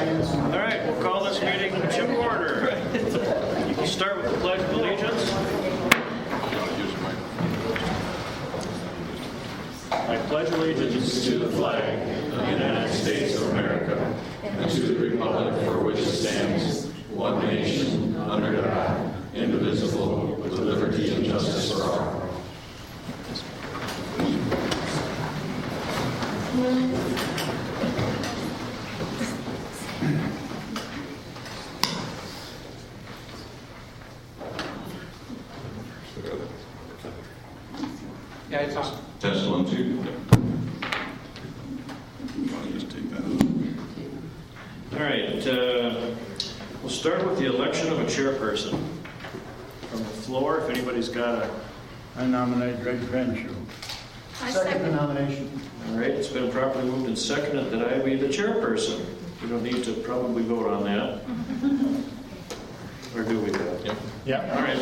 All right, we'll call this meeting to order. We'll start with the Pledge of Allegiance. I pledge allegiance to the flag of the United States of America and to the republic for which it stands, one nation, under God, indivisible, with liberty and justice for all. Yeah, it's on. Test 1, 2. I'll just take that. All right, we'll start with the election of a chairperson. From the floor, if anybody's got a... I nominate Greg Crenshaw. I second the nomination. All right, it's been properly moved and seconded that I be the chairperson. We don't need to probably vote on that. Or do we? Yeah. All right.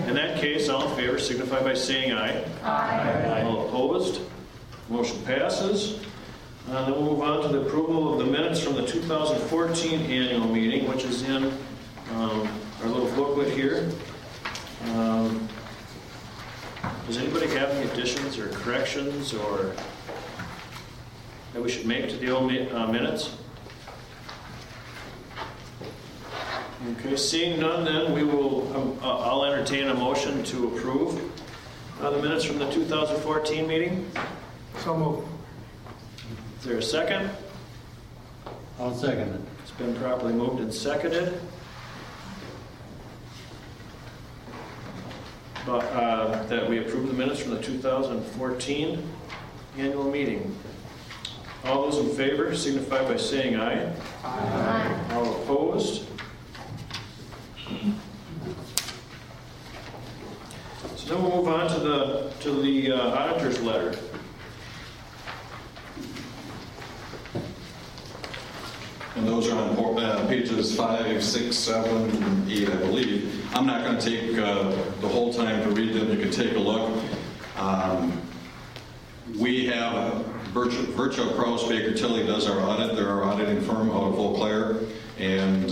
In that case, all in favor signify by saying aye. Aye. All opposed? Motion passes. Then we'll move on to the approval of the minutes from the 2014 annual meeting, which is in our little booklet here. Does anybody have any additions or corrections or that we should make to the old minutes? Okay, seeing none, then we will. I'll entertain a motion to approve the minutes from the 2014 meeting. So moved. Is there a second? I'll second it. It's been properly moved and seconded. That we approve the minutes from the 2014 annual meeting. All those in favor signify by saying aye. Aye. All opposed? So then we'll move on to the auditor's letter. And those are on pages 5, 6, 7, and 8, I believe. I'm not going to take the whole time to read them. You can take a look. We have Virtual Kraus Baker Tilly does our audit. They're our auditing firm out of Eau Claire. And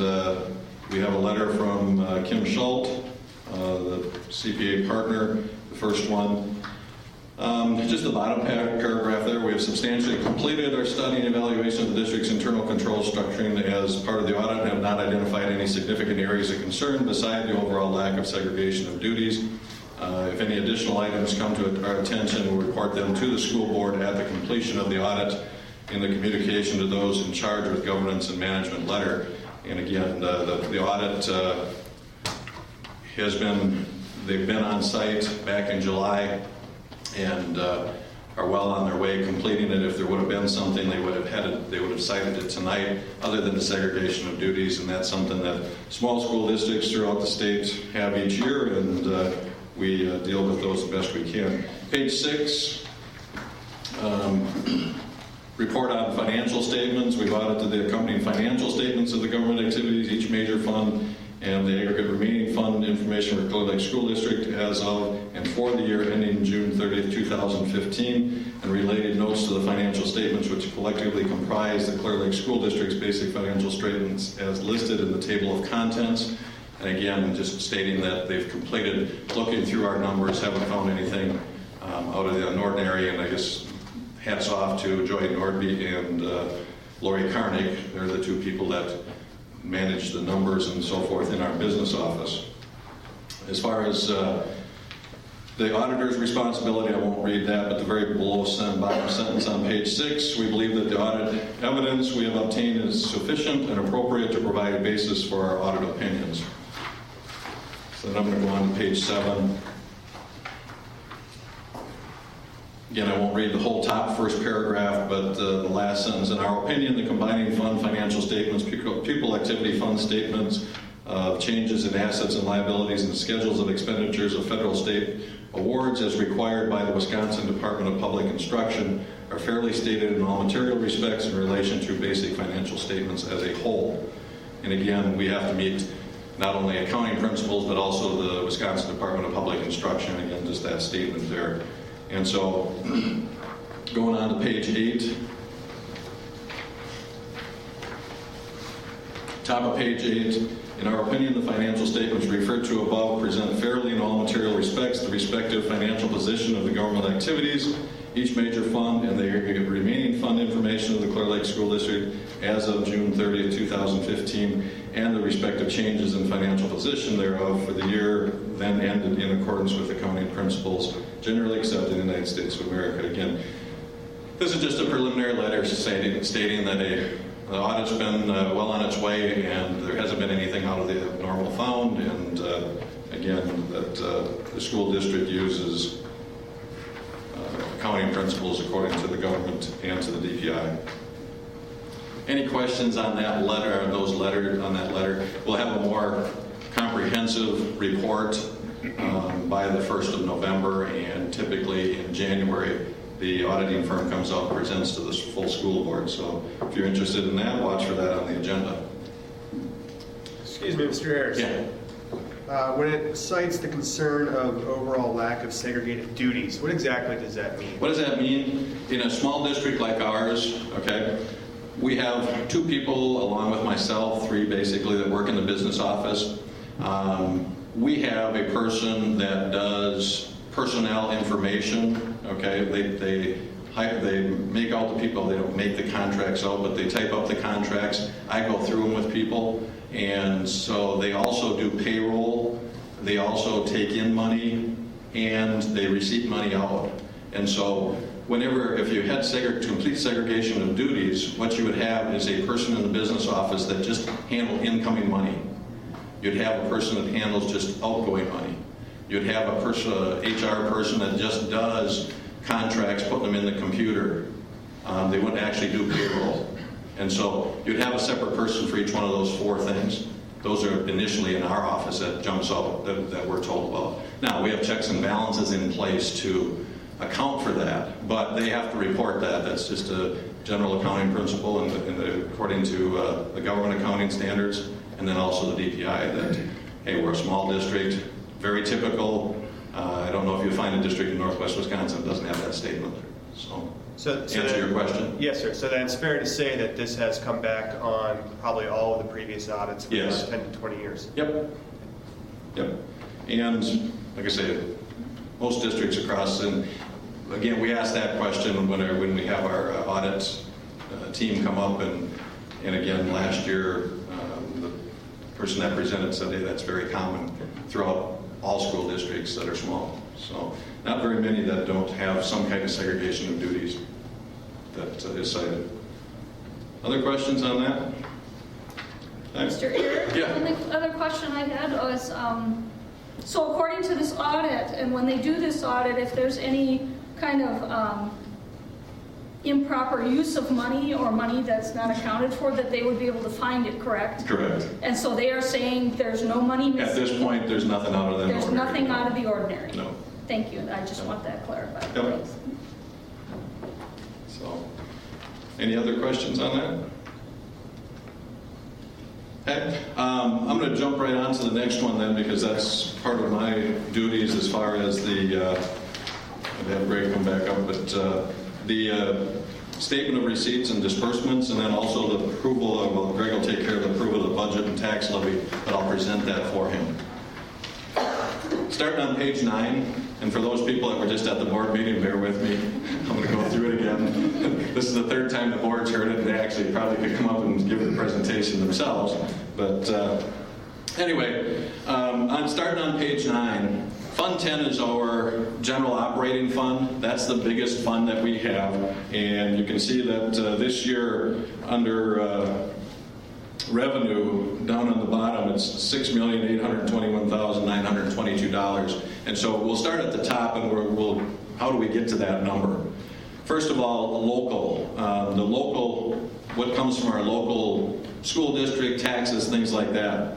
we have a letter from Kim Schult, the CPA partner, the first one. Just the bottom paragraph there, we have substantially completed our study and evaluation of the district's internal control structuring as part of the audit and have not identified any significant areas of concern beside the overall lack of segregation of duties. If any additional items come to our attention, we'll report them to the school board at the completion of the audit in the communication to those in charge with governance and management letter. And again, the audit they've been on site back in July and are well on their way completing it. If there would have been something, they would have cited it tonight, other than the segregation of duties, and that's something that small school districts throughout the state have each year, and we deal with those the best we can. Page 6, report on financial statements. We've audited the accompanying financial statements of the government activities, each major fund, and the aggregate remaining fund information for Clear Lake School District as of and for the year ending June 30th, 2015, and related notes to the financial statements which collectively comprise the Clear Lake School District's basic financial statements as listed in the table of contents. And again, just stating that they've completed looking through our numbers, haven't found anything out of the ordinary, and I guess hats off to Joy Nordby and Lori Karnick. They're the two people that manage the numbers and so forth in our business office. As far as the auditor's responsibility, I won't read that, but the very bottom sentence on page 6, we believe that the audit evidence we have obtained is sufficient and appropriate to provide a basis for our audit opinions. So then I'm going to go on to page 7. Again, I won't read the whole top first paragraph, but the last sentence. In our opinion, the combining fund financial statements, pupil activity fund statements, changes in assets and liabilities, and schedules of expenditures of federal state awards as required by the Wisconsin Department of Public Instruction are fairly stated in all material respects in relation to basic financial statements as a whole. And again, we have to meet not only accounting principles, but also the Wisconsin Department of Public Instruction. Again, just that statement there. And so, going on to page 8, Top of page 8, in our opinion, the financial statements referred to above present fairly in all material respects the respective financial position of the government activities, each major fund, and the aggregate remaining fund information of the Clear Lake School District as of June 30th, 2015, and the respective changes in financial position thereof for the year then ended in accordance with accounting principles generally accepted in the United States of America. Again, this is just a preliminary letter stating that the audit's been well on its way and there hasn't been anything out of the abnormal found, and again, that the school district uses accounting principles according to the government and to the DPI. Any questions on that letter, on that letter? We'll have a more comprehensive report by the 1st of November, and typically in January, the auditing firm comes out and presents to the full school board. So if you're interested in that, watch for that on the agenda. Excuse me, Mr. Harris. Yeah. When it cites the concern of overall lack of segregated duties, what exactly does that mean? What does that mean? In a small district like ours, okay, we have 2 people, along with myself, 3 basically, that work in the business office. We have a person that does personnel information, okay? They make out the people, they don't make the contracts out, but they type up the contracts. I go through them with people, and so they also do payroll, they also take in money, and they receipt money out. And so if you had complete segregation of duties, what you would have is a person in the business office that just handles incoming money. You'd have a person that handles just outgoing money. You'd have a HR person that just does contracts, putting them in the computer. They wouldn't actually do payroll. And so you'd have a separate person for each one of those 4 things. Those are initially in our office that jumps out, that we're told about. Now, we have checks and balances in place to account for that, but they have to report that. That's just a general accounting principle, and according to the government accounting standards, and then also the DPI, that, hey, we're a small district, very typical. I don't know if you find a district in northwest Wisconsin that doesn't have that statement. So answer your question? Yes, sir. So then it's fair to say that this has come back on probably all of the previous audits for the Yes. last 10 to 20 years. Yep. And like I say, most districts across, and again, we ask that question when we have our audit team come up, and again, last year, the person that presented said, hey, that's very common throughout all school districts that are small. So not very many that don't have some kind of segregation of duties that is cited. Other questions on that? Thanks. Mr. Eric? Yeah. The only other question I had was, so according to this audit, and when they do this audit, if there's any kind of improper use of money or money that's not accounted for, that they would be able to find it, correct? Correct. And so they are saying there's no money missing? At this point, there's nothing out of the ordinary. There's nothing out of the ordinary? No. Thank you. I just want that clarified. Yep. Thanks. So, any other questions on that? Okay, I'm going to jump right on to the next one then, because that's part of my duties as far as the, I'll have Greg come back up, but the statement of receipts and disbursements, and then also the approval of, well, Greg will take care of the approval of the budget and tax levy, but I'll present that for him. Starting on page 9, and for those people that were just at the board meeting, bear with me. I'm going to go through it again. This is the 3rd time the board's heard it, and they actually probably could come up and give the presentation themselves. But anyway, starting on page 9, Fund 10 is our general operating fund. That's the biggest fund that we have. And you can see that this year, under revenue, down on the bottom, it's $6,821,922. And so we'll start at the top, and how do we get to that number? First of all, local. The local, what comes from our local school district, taxes, things like that.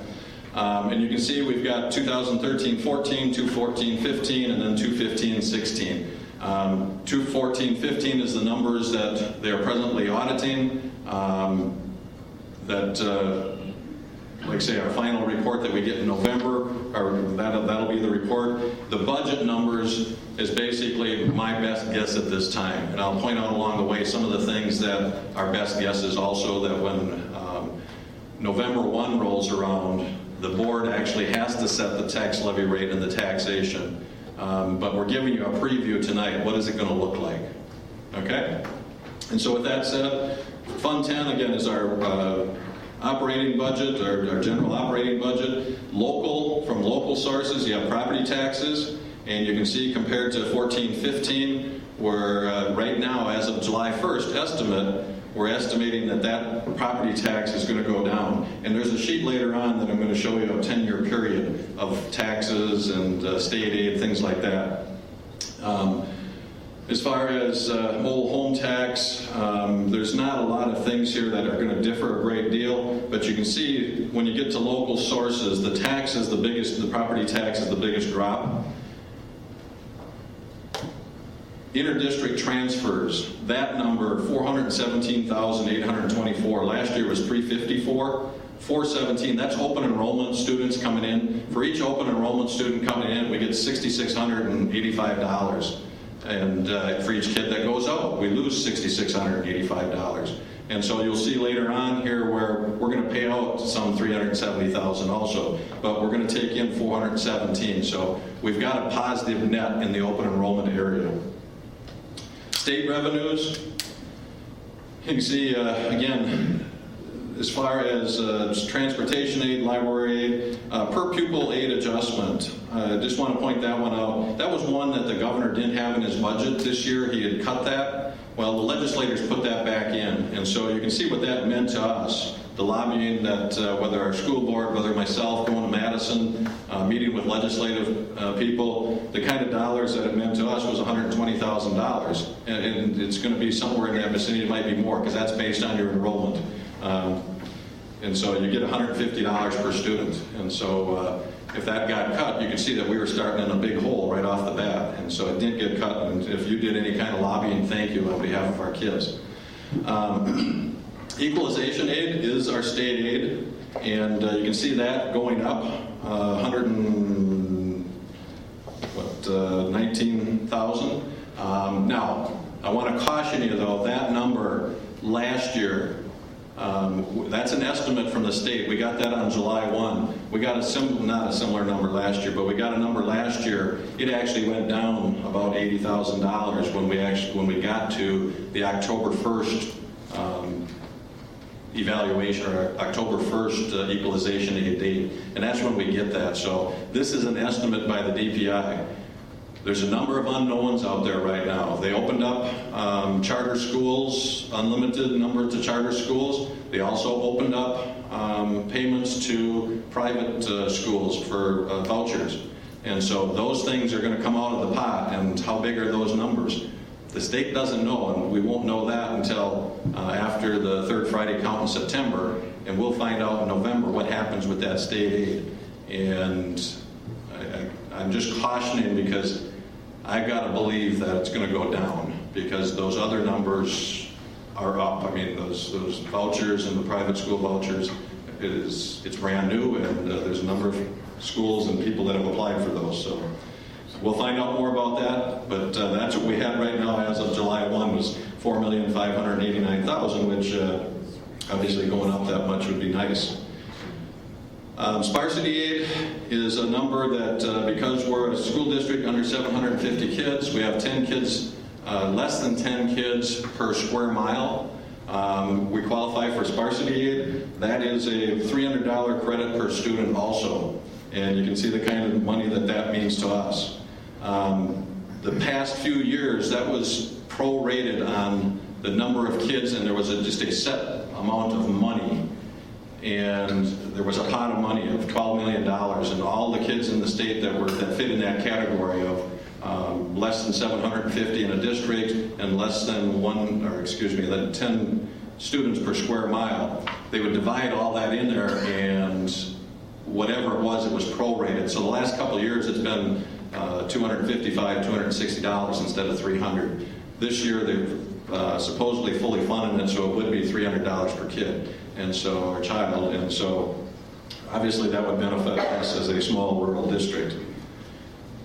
And you can see we've got 2013-14, 214-15, and then 215-16. 214-15 is the numbers that they are presently auditing. Like I say, our final report that we get in November, or that'll be the report. The budget numbers is basically my best guess at this time. And I'll point out along the way some of the things that our best guess is also that when November 1 rolls around, the board actually has to set the tax levy rate and the taxation. But we're giving you a preview tonight. What is it going to look like? Okay? And so with that said, Fund 10, again, is our operating budget, our general operating budget. From local sources, you have property taxes, and you can see compared to 14-15, where right now, as of July 1st estimate, we're estimating that property tax is going to go down. And there's a sheet later on that I'm going to show you a 10-year period of taxes and state aid, things like that. As far as mobile home tax, there's not a lot of things here that are going to differ a great deal, but you can see when you get to local sources, the tax is the biggest, the property tax is the biggest drop. Interdistrict transfers, that number, 417,824. Last year was 354. 417, that's open enrollment students coming in. For each open enrollment student coming in, we get $6,685. And for each kid that goes out, we lose $6,685. And so you'll see later on here where we're going to pay out some $370,000 also, but we're going to take in 417. So we've got a positive net in the open enrollment area. State revenues, you can see, again, as far as transportation aid, library aid, per pupil aid adjustment, I just want to point that one out. That was one that the governor didn't have in his budget this year. He had cut that. Well, the legislators put that back in. And so you can see what that meant to us. The lobbying that, whether our school board, whether myself going to Madison, meeting with legislative people, the kind of dollars that it meant to us was $120,000. And it's going to be somewhere in that vicinity. It might be more because that's based on your enrollment. And so you get $150 per student. And so if that got cut, you can see that we were starting in a big hole right off the bat. And so it didn't get cut. And if you did any kind of lobbying, thank you on behalf of our kids. Equalization aid is our state aid. And you can see that going up 19,000. Now, I want to caution you though, that number last year, that's an estimate from the state. We got that on July 1. We got not a similar number last year, but we got a number last year. It actually went down about $80,000 when we got to the October 1st evaluation, or October 1st equalization aid date, and that's when we get that. So this is an estimate by the DPI. There's a number of unknowns out there right now. They opened up charter schools, unlimited number to charter schools. They also opened up payments to private schools for vouchers. And so those things are going to come out of the pot, and how big are those numbers? The state doesn't know, and we won't know that until after the third Friday count in September, and we'll find out in November what happens with that state aid. And I'm just cautioning because I've got to believe that it's going to go down because those other numbers are up. I mean, those vouchers and the private school vouchers, it's brand new, and there's a number of schools and people that have applied for those. So we'll find out more about that, but that's what we had right now as of July 1 was $4,589,000, which obviously going up that much would be nice. Sparsity aid is a number that because we're a school district under 750 kids, we have 10 kids, less than 10 kids per square mile. We qualify for sparsity aid. That is a $300 credit per student also. And you can see the kind of money that means to us. The past few years, that was prorated on the number of kids, and there was just a set amount of money. And there was a pot of money of $12 million, and all the kids in the state that fit in that category of less than 750 in a district and less than 10 students per square mile, they would divide all that in there, and whatever it was prorated. So the last couple of years, it's been $255, $260 instead of $300. This year, they've supposedly fully funded it, so it would be $300 per kid, and so our child, and so obviously that would benefit us as a small rural district,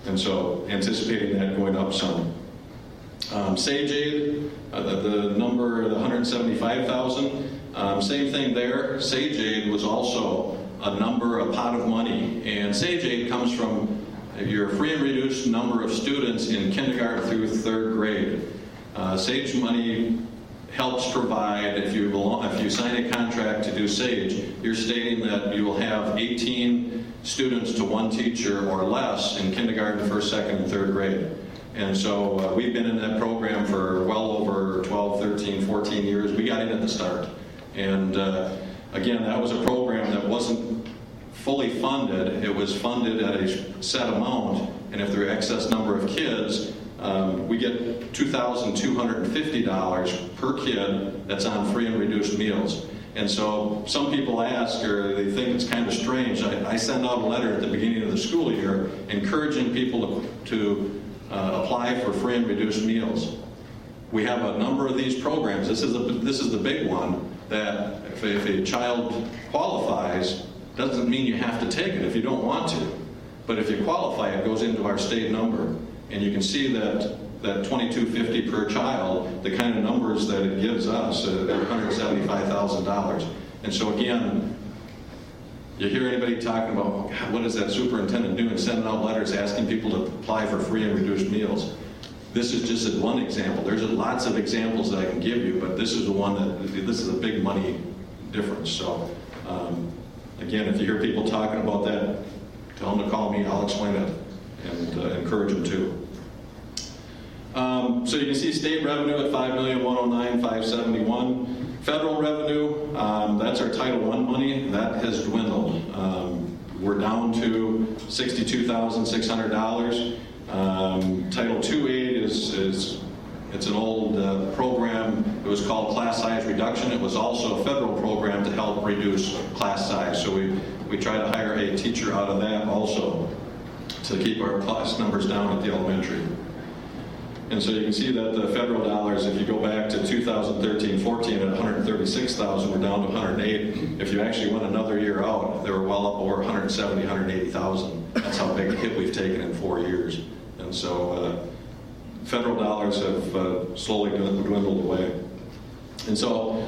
and so anticipating that going up some. Sage aid, the number, the $175,000. Same thing there. Sage Aid was also a pot of money. And Sage Aid comes from your free and reduced number of students in kindergarten through 3rd grade. Sage money helps provide, if you sign a contract to do Sage, you're stating that you will have 18 students to 1 teacher or less in kindergarten, 1st, 2nd, and 3rd grade. And so we've been in that program for well over 12, 13, 14 years. We got in at the start. And again, that was a program that wasn't fully funded. It was funded at a set amount, and if there are excess number of kids, we get $2,250 per kid that's on free and reduced meals. And so some people ask, or they think it's kind of strange, I send out a letter at the beginning of the school year encouraging people to apply for free and reduced meals. We have a number of these programs. This is the big one, that if a child qualifies, doesn't mean you have to take it if you don't want to. But if you qualify, it goes into our state number. And you can see that $2,250 per child, the kind of numbers that it gives us, they're $175,000. And so again, you hear anybody talking about, oh, God, what is that superintendent doing, sending out letters asking people to apply for free and reduced meals? This is just one example. There's lots of examples that I can give you, but this is the one this is a big money difference. So again, if you hear people talking about that, tell them to call me, I'll explain it, and encourage them to. So you can see state revenue at $5,109,571. Federal revenue, that's our Title I money, that has dwindled. We're down to $62,600. Title II aid it's an old program. It was called class size reduction. It was also a federal program to help reduce class size. So we try to hire a teacher out of that also to keep our class numbers down at the elementary. And so you can see that the federal dollars, if you go back to 2013-14 at $136,000, we're down to $108. If you actually went another year out, they were well up over $170,000, $180,000. That's how big a hit we've taken in 4 years. And so federal dollars have slowly dwindled away. And so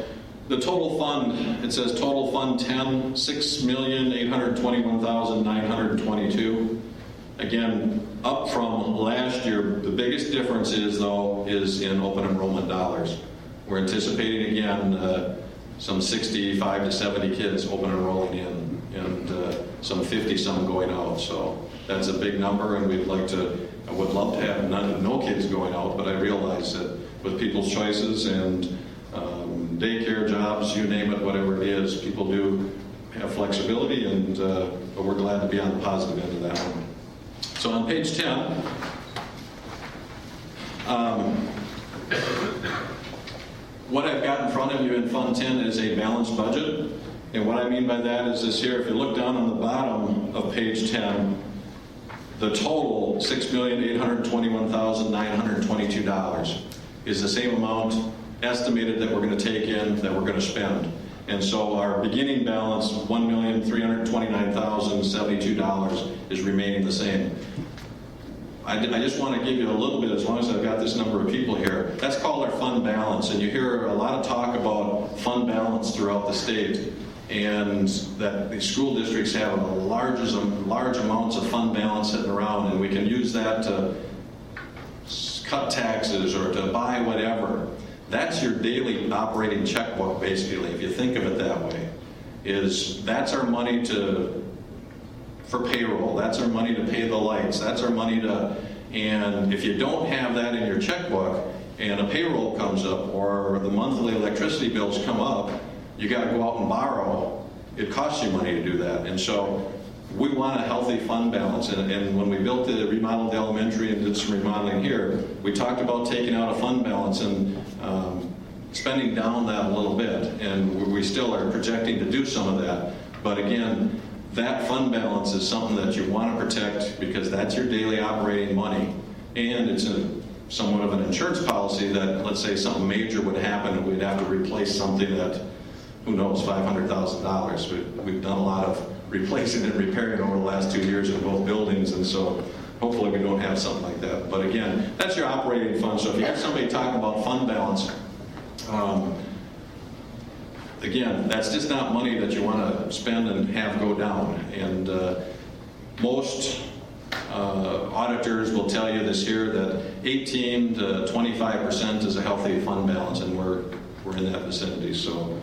the total fund, it says total fund 10, $6,821,922. Again, up from last year. The biggest difference is in open enrollment dollars. We're anticipating again some 65 to 70 kids open enrolling in, and some 50-some going out. So that's a big number, and I would love to have no kids going out, but I realize that with people's choices and daycare jobs, you name it, whatever it is, people do have flexibility, and but we're glad to be on the positive end of that one. So on page 10, what I've got in front of you in Fund 10 is a balanced budget. And what I mean by that is this here. If you look down on the bottom of page 10, the total, $6,821,922, is the same amount estimated that we're going to take in, that we're going to spend. And so our beginning balance, $1,329,072, is remaining the same. I just want to give you a little bit, as long as I've got this number of people here. That's called our fund balance, and you hear a lot of talk about fund balance throughout the state, and that the school districts have large amounts of fund balance sitting around, and we can use that to cut taxes or to buy whatever. That's your daily operating checkbook, basically, if you think of it that way. That's our money for payroll. That's our money to pay the lights. That's our money and if you don't have that in your checkbook and a payroll comes up or the monthly electricity bills come up, you got to go out and borrow. It costs you money to do that. And so we want a healthy fund balance. And when we remodeled the elementary and did some remodeling here, we talked about taking out a fund balance and spending down that a little bit. And we still are projecting to do some of that. But again, that fund balance is something that you want to protect because that's your daily operating money. And it's somewhat of an insurance policy that, let's say something major would happen and we'd have to replace something that, who knows, $500,000. We've done a lot of replacing and repairing over the last 2 years in both buildings, and so hopefully we don't have something like that. But again, that's your operating fund. So if you have somebody talking about fund balance, again, that's just not money that you want to spend and have go down. And most auditors will tell you this year that 18 to 25% is a healthy fund balance, and we're in that vicinity. So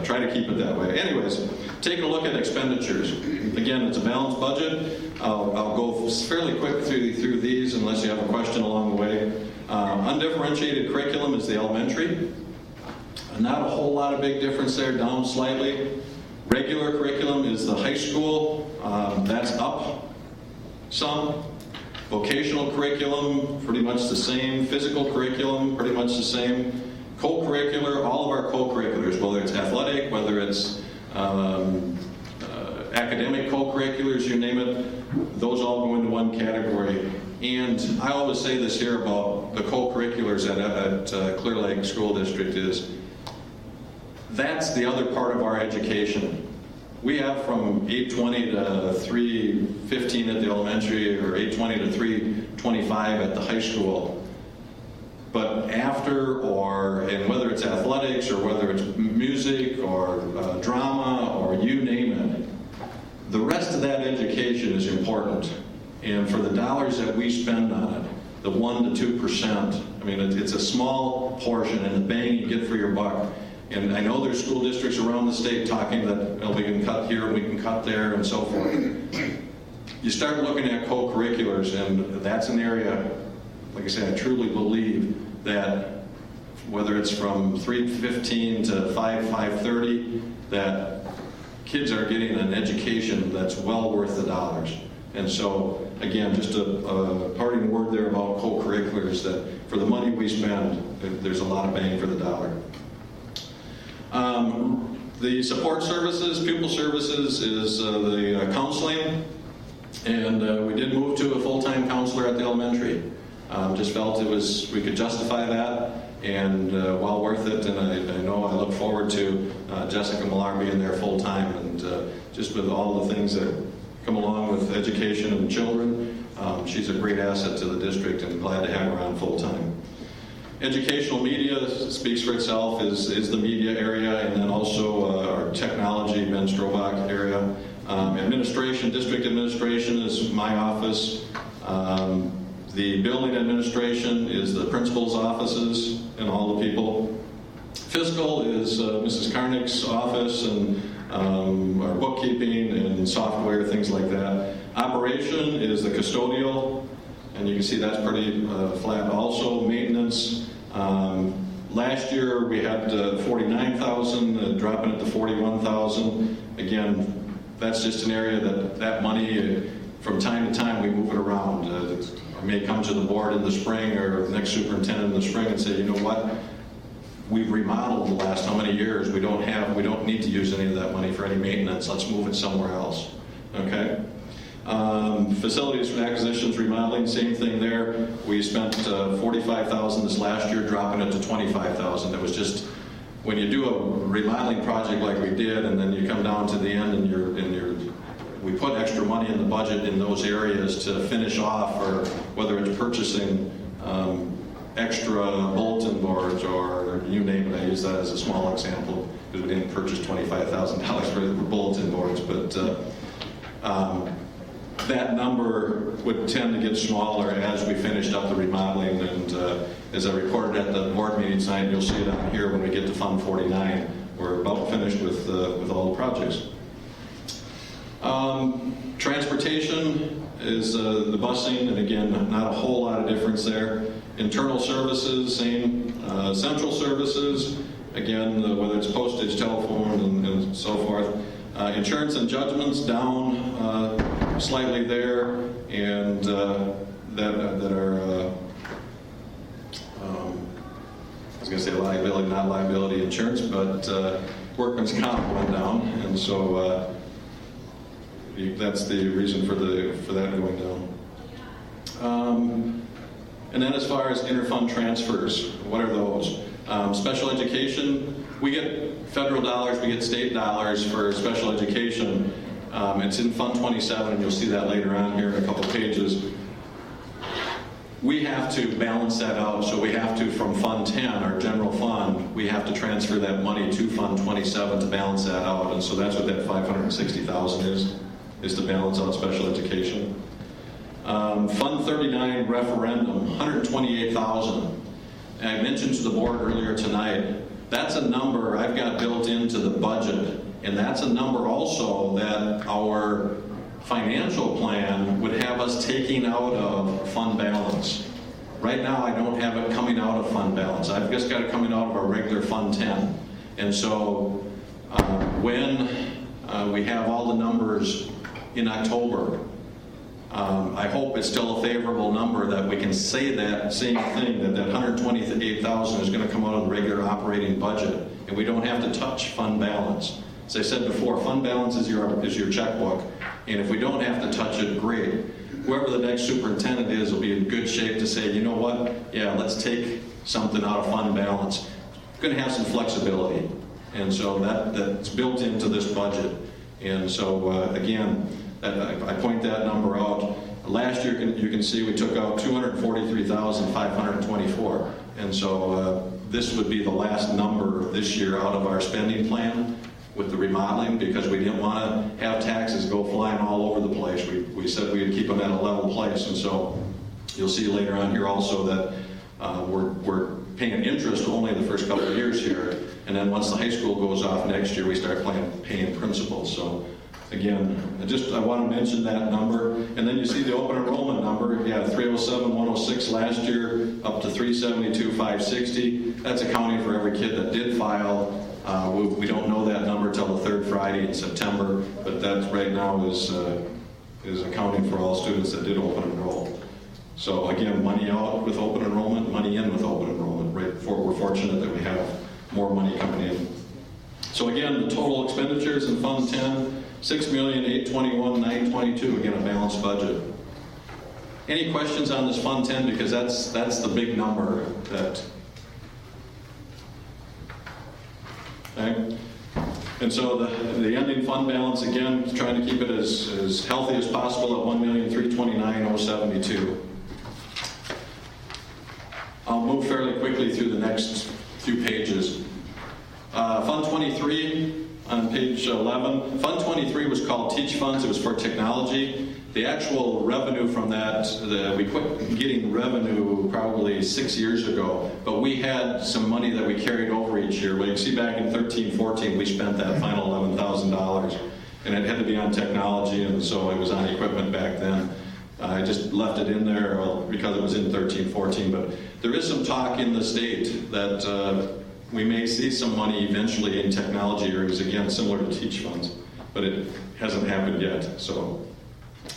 try to keep it that way. Anyways, taking a look at expenditures. Again, it's a balanced budget. I'll go fairly quick through these unless you have a question along the way. Undifferentiated curriculum is the elementary. Not a whole lot of big difference there, down slightly. Regular curriculum is the high school. That's up some. Vocational curriculum, pretty much the same. Physical curriculum, pretty much the same. Co-curricular, all of our co-curriculars, whether it's athletic, whether it's academic co-curriculars, you name it, those all go into one category. And I always say this here about the co-curriculars at Clear Lake School District is, that's the other part of our education. We have from 8:20 to 3:15 at the elementary, or 8:20 to 3:25 at the high school. But after, and whether it's athletics, or whether it's music, or drama, or you name it, the rest of that education is important. And for the dollars that we spend on it, the 1% to 2%, I mean, it's a small portion, and the bang you get for your buck. And I know there's school districts around the state talking that we can cut here, we can cut there, and so forth. You start looking at co-curriculars, and that's an area, like I say, I truly believe that whether it's from 3:15 to 5:30, that kids are getting an education that's well worth the dollars. And so, again, just a parting word there about co-curriculars, that for the money we spend, there's a lot of bang for the dollar. The support services, pupil services, is the counseling, and we did move to a full-time counselor at the elementary. Just felt we could justify that, and well worth it, and I know I look forward to Jessica Millar being there full-time, and just with all the things that come along with education and children, she's a great asset to the district, and glad to have her on full-time. Educational media speaks for itself, is the media area, and then also our technology, Ben Strobach area. Administration, district administration is my office. The building administration is the principal's offices and all the people. Fiscal is Mrs. Karnick's office, and our bookkeeping and software, things like that. Operation is the custodial, and you can see that's pretty flat also. Maintenance, last year we had 49,000, dropping it to 41,000. Again, that's just an area that money, from time to time we move it around. I may come to the board in the spring, or next superintendent in the spring, and say, you know what, we've remodeled the last how many years, we don't need to use any of that money for any maintenance, let's move it somewhere else. Okay? Facilities and acquisitions, remodeling, same thing there. We spent $45,000 this last year, dropping it to $25,000. It was just, when you do a remodeling project like we did, and then you come down to the end, and we put extra money in the budget in those areas to finish off, or whether it's purchasing extra bulletin boards, or you name it. I use that as a small example because we didn't purchase $25,000 for bulletin boards, but that number would tend to get smaller as we finished up the remodeling, and as I reported at the board meeting tonight, you'll see it on here when we get to Fund 49. We're about finished with all the projects. Transportation is the busing, and again, not a whole lot of difference there. Internal services, same. Central services, again, whether it's postage, telephone, and so forth. Insurance and judgments down slightly there, and that are, I was going to say liability, not liability insurance, but workman's comp went down, and so that's the reason for that going down. And then as far as interfund transfers, what are those? Special education, we get federal dollars, we get state dollars for special education. It's in Fund 27, and you'll see that later on here in a couple pages. we have to balance that out. So we have to, from Fund 10, our general fund, we have to transfer that money to Fund 27 to balance that out. And so that's what that $560,000 is to balance out special education. Fund 39 referendum, $128,000. And I mentioned to the board earlier tonight, that's a number I've got built into the budget. And that's a number also that our financial plan would have us taking out of fund balance. Right now, I don't have it coming out of fund balance. I've just got it coming out of our regular Fund 10. And so when we have all the numbers in October, I hope it's still a favorable number that we can say that same thing, that $128,000 is going to come out of the regular operating budget, and we don't have to touch fund balance. As I said before, fund balance is your checkbook, and if we don't have to touch it, great. Whoever the next superintendent is will be in good shape to say, you know what, yeah, let's take something out of fund balance. We're going to have some flexibility, and so that's built into this budget. And so again, I point that number out. Last year, you can see we took out $243,524, and so this would be the last number this year out of our spending plan with the remodeling, because we didn't want to have taxes go flying all over the place. We said we would keep them at a level place, and so you'll see later on here also that we're paying interest only the first couple of years here, and then once the high school goes off next year, we start paying principal. So again, I want to mention that number. And then you see the open enrollment number. Yeah, 307,106 last year, up to 372,560. That's accounting for every kid that did file. We don't know that number till the third Friday in September, but that right now is accounting for all students that did open enroll. So again, money out with open enrollment, money in with open enrollment. We're fortunate that we have more money coming in. So again, the total expenditures in Fund 10, $6,821,922, again, a balanced budget. Any questions on this Fund 10? Because that's the big number that. Okay. And so the ending fund balance, again, trying to keep it as healthy as possible at $1,329,072. I'll move fairly quickly through the next few pages. Fund 23 on page 11. Fund 23 was called Teach Funds. It was for technology. The actual revenue from that, we quit getting revenue probably 6 years ago, but we had some money that we carried over each year. Well, you can see back in 13-14, we spent that final $11,000, and it had to be on technology, and so it was on equipment back then. I just left it in there because it was in 13-14, but there is some talk in the state that we may see some money eventually in technology areas, again, similar to Teach Funds, but it hasn't happened yet, so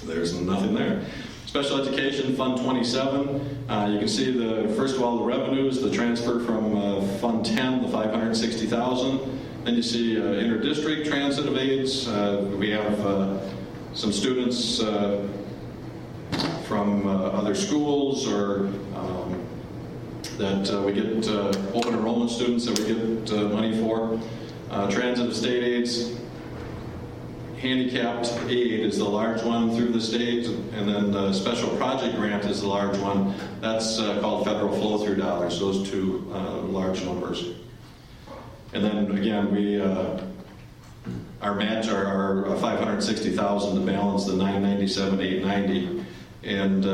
there's nothing there. Special Education, Fund 27. You can see first of all, the revenues, the transfer from Fund 10, the $560,000. Then you see inter-district transitive aids. We have some students from other schools or that we get open enrollment students that we get money for. Transitive state aids. Handicapped aid is the large one through the state, and then the special project grant is the large one. That's called federal flow-through dollars, those two large numbers. And then again, our match are $560,000 to balance the $997,890. And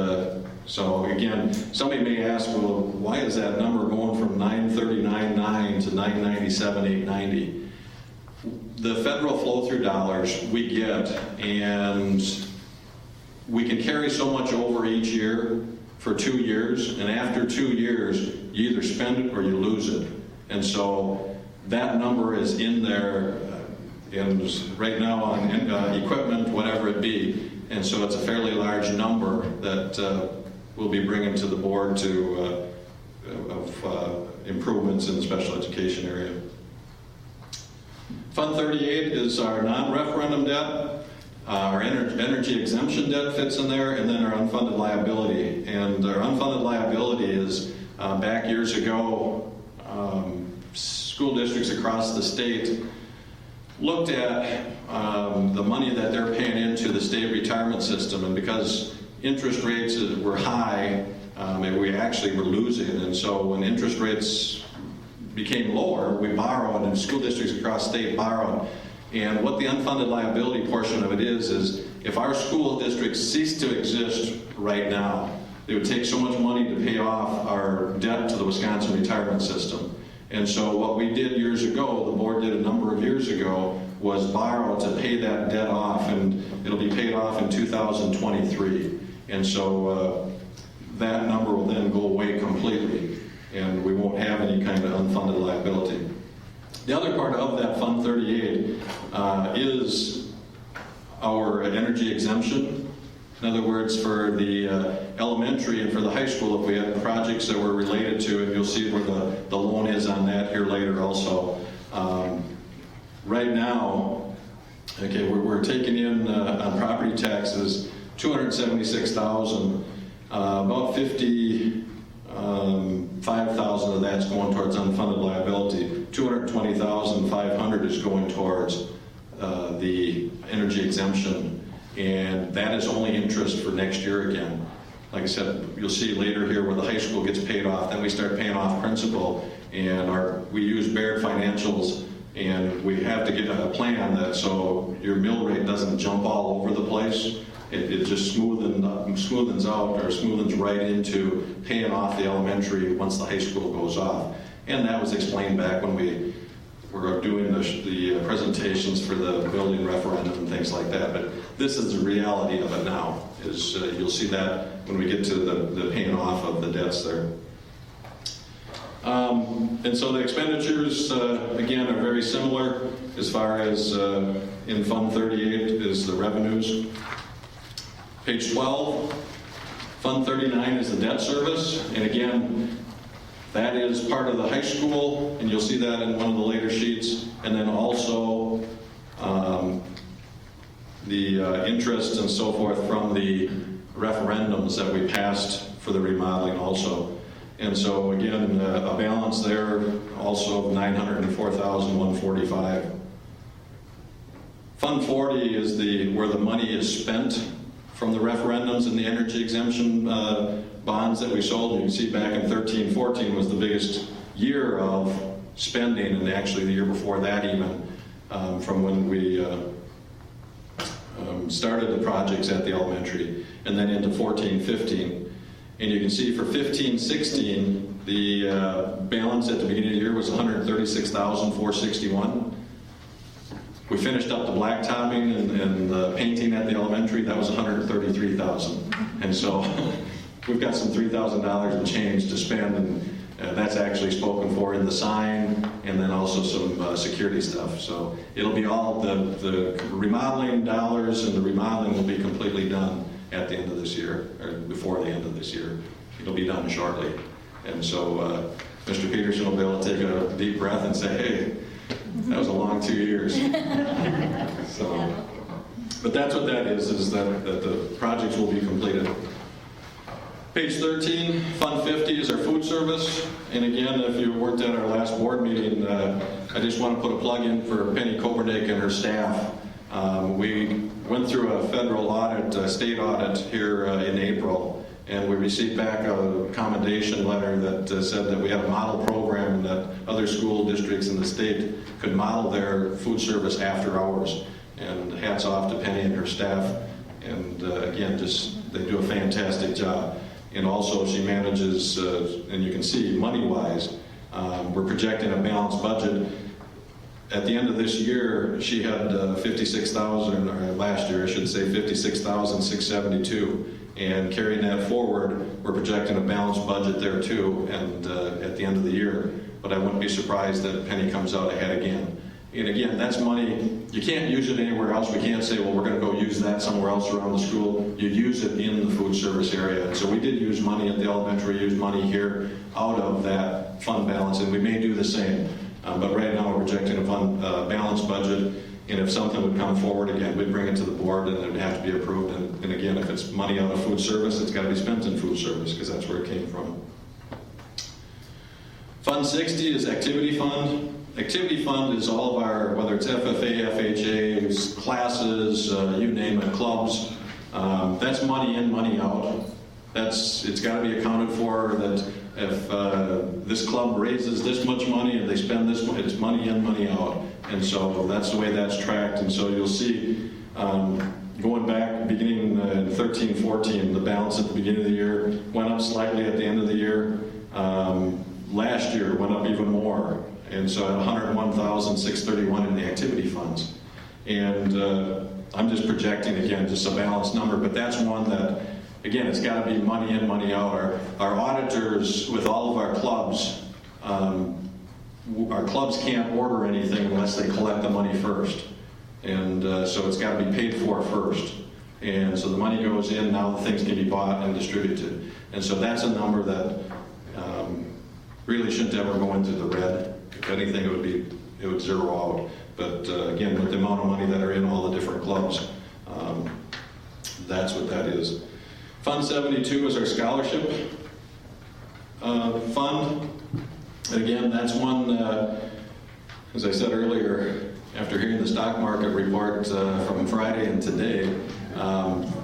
so again, somebody may ask, well, why is that number going from $939,900 to $997,890? The federal flow-through dollars we get, and we can carry so much over each year for 2 years, and after 2 years, you either spend it or you lose it. And so that number is in there, and right now on equipment, whatever it be, and so it's a fairly large number that we'll be bringing to the board of improvements in the special education area. Fund 38 is our non-referendum debt. Our energy exemption debt fits in there, and then our unfunded liability. And our unfunded liability is, back years ago, school districts across the state looked at the money that they're paying into the state retirement system, and because interest rates were high, and we actually were losing. And so when interest rates became lower, we borrowed, and school districts across the state borrowed. And what the unfunded liability portion of it is if our school districts ceased to exist right now, it would take so much money to pay off our debt to the Wisconsin retirement system. And so what we did years ago, the board did a number of years ago, was borrow to pay that debt off, and it'll be paid off in 2023. And so that number will then go away completely, and we won't have any kind of unfunded liability. The other part of that Fund 38 is our energy exemption. In other words, for the elementary and for the high school, if we had projects that were related to it, you'll see where the loan is on that here later also. Right now, okay, we're taking in on property taxes $276,000, about $55,000 of that's going towards unfunded liability. $220,500 is going towards the energy exemption, and that is only interest for next year again. Like I said, you'll see later here where the high school gets paid off, then we start paying off principal, and we use Baird financials, and we have to get a plan that so your mill rate doesn't jump all over the place. It just smoothens out or smoothens right into paying off the elementary once the high school goes off. And that was explained back when we were doing the presentations for the building referendum and things like that. But this is the reality of it now, is you'll see that when we get to the paying off of the debts there. And so the expenditures, again, are very similar as far as in Fund 38 is the revenues. Page 12, Fund 39 is the debt service, and again, that is part of the high school, and you'll see that in one of the later sheets, and then also the interest and so forth from the referendums that we passed for the remodeling also. And so again, a balance there also of $904,145. Fund 40 is where the money is spent from the referendums and the energy exemption bonds that we sold. You can see back in 13-14 was the biggest year of spending, and actually the year before that even, from when we started the projects at the elementary, and then into 14-15. And you can see for 15-16, the balance at the beginning of the year was $136,461. We finished up the blacktopping and the painting at the elementary. That was $133,000. And so we've got some $3,000 and change to spend, and that's actually spoken for in the sign and then also some security stuff. So it'll be all the remodeling dollars, and the remodeling will be completely done at the end of this year, or before the end of this year. It'll be done shortly. And so Mr. Peterson will be able to take a deep breath and say, hey, that was a long 2 years. So, but that's what that is that the projects will be completed. Page 13, Fund 50 is our food service. And again, if you weren't at our last board meeting, I just want to put a plug in for Penny Kobernick and her staff. We went through a federal audit, state audit here in April, and we received back a commendation letter that said that we had a model program and that other school districts in the state could model their food service after hours. And hats off to Penny and her staff. And again, they do a fantastic job. And also she manages, and you can see money-wise, we're projecting a balanced budget. At the end of this year, she had 56,000, or last year I should say 56,672. And carrying that forward, we're projecting a balanced budget there too, and at the end of the year. But I wouldn't be surprised that Penny comes out ahead again. And again, that's money, you can't use it anywhere else. We can't say, well, we're going to go use that somewhere else around the school. You use it in the food service area. And so we did use money at the elementary, use money here out of that fund balance, and we may do the same. But right now we're projecting a fund balanced budget, and if something would come forward again, we'd bring it to the board and it would have to be approved. And again, if it's money out of food service, it's got to be spent in food service because that's where it came from. Fund 60 is activity fund. Activity fund is all of our, whether it's FFA, FHA, classes, you name it, clubs. That's money in, money out. It's got to be accounted for that if this club raises this much money and they spend this much, it's money in, money out. And so that's the way that's tracked. And so you'll see going back, beginning in 13, 14, the balance at the beginning of the year went up slightly at the end of the year. Last year went up even more. And so at 101,631 in the activity funds. And I'm just projecting, again, just a balanced number, but that's one that, again, it's got to be money in, money out. Our auditors with all of our clubs can't order anything unless they collect the money first. And so it's got to be paid for first. And so the money goes in, now the things can be bought and distributed. And so that's a number that really shouldn't ever go into the red. If anything, it would zero out. But again, with the amount of money that are in all the different clubs, that's what that is. Fund 72 is our scholarship fund. And again, that's one, as I said earlier, after hearing the stock market report from Friday and today,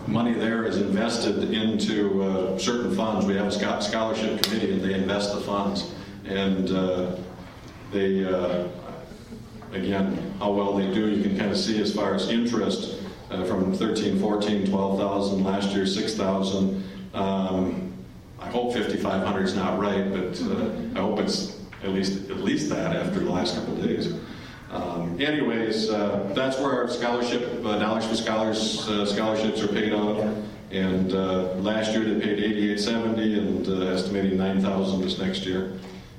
money there is invested into certain funds. We have a scholarship committee and they invest the funds. And they, again, how well they do, you can kind of see as far as interest from 13, 14, 12,000, last year 6,000. I hope 5,500 is not right, but I hope it's at least that after the last couple of days. Anyways, that's where our scholarship, dollars for scholarships are paid out. And last year they paid $88.70 and estimating $9,000 this next year.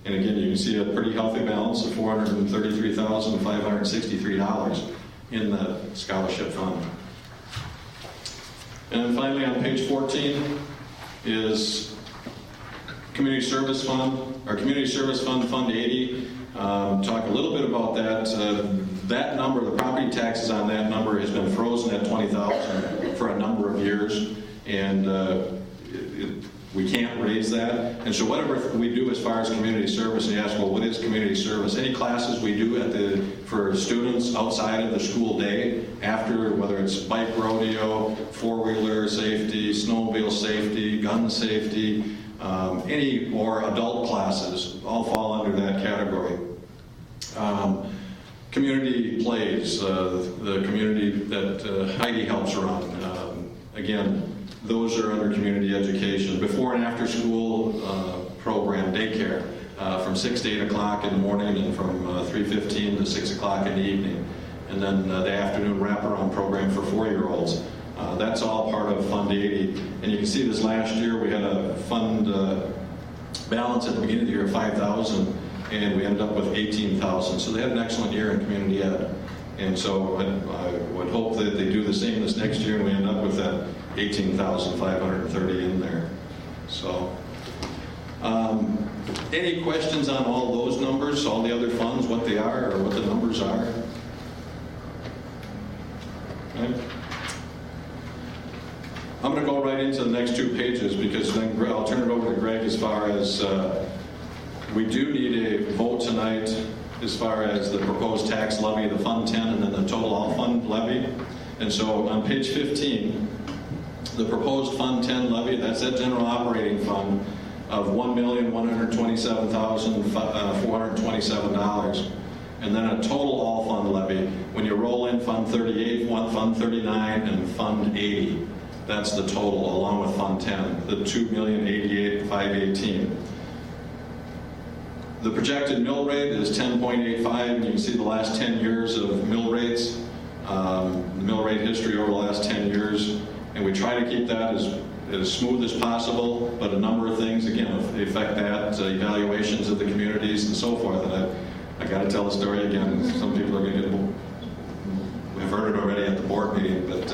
And again, you can see a pretty healthy balance of $433,563 in the scholarship fund. And then finally on page 14 is Community Service Fund. Our Community Service Fund, Fund 80, talk a little bit about that. That number, the property taxes on that number has been frozen at $20,000 for a number of years. And we can't raise that. And so whatever we do as far as community service, and you ask, well, what is community service? Any classes we do for students outside of the school day, after, whether it's bike rodeo, four-wheeler safety, snowmobile safety, gun safety, any or adult classes, all fall under that category. Community plays, the community that Heidi helps run, again, those are under community education. Before and after school program, daycare, from 6 to 8 o'clock in the morning and from 3:15 to 6 o'clock in the evening. And then the afternoon wraparound program for 4-year-olds. That's all part of Fund 80. And you can see this last year we had a fund balance at the beginning of the year of $5,000 and we ended up with $18,000. So they had an excellent year in community ed. And so I would hope that they do the same this next year and we end up with that $18,530 in there. So, any questions on all those numbers, all the other funds, what they are or what the numbers are? Okay. I'm going to go right into the next 2 pages because then I'll turn it over to Greg as far as we do need a vote tonight as far as the proposed tax levy, the Fund 10, and then the total all fund levy. And so on page 15, the proposed Fund 10 levy, that's that general operating fund of $1,127,427. And then a total all fund levy, when you roll in Fund 38, Fund 39, and Fund 80. That's the total, along with Fund 10, the $2,088,518. The projected mill rate is 10.85, and you can see the last 10 years of mill rates, the mill rate history over the last 10 years, and we try to keep that as smooth as possible, but a number of things, again, affect that, evaluations of the communities and so forth, and I got to tell the story again. Some people are going to get, we've heard it already at the board meeting, but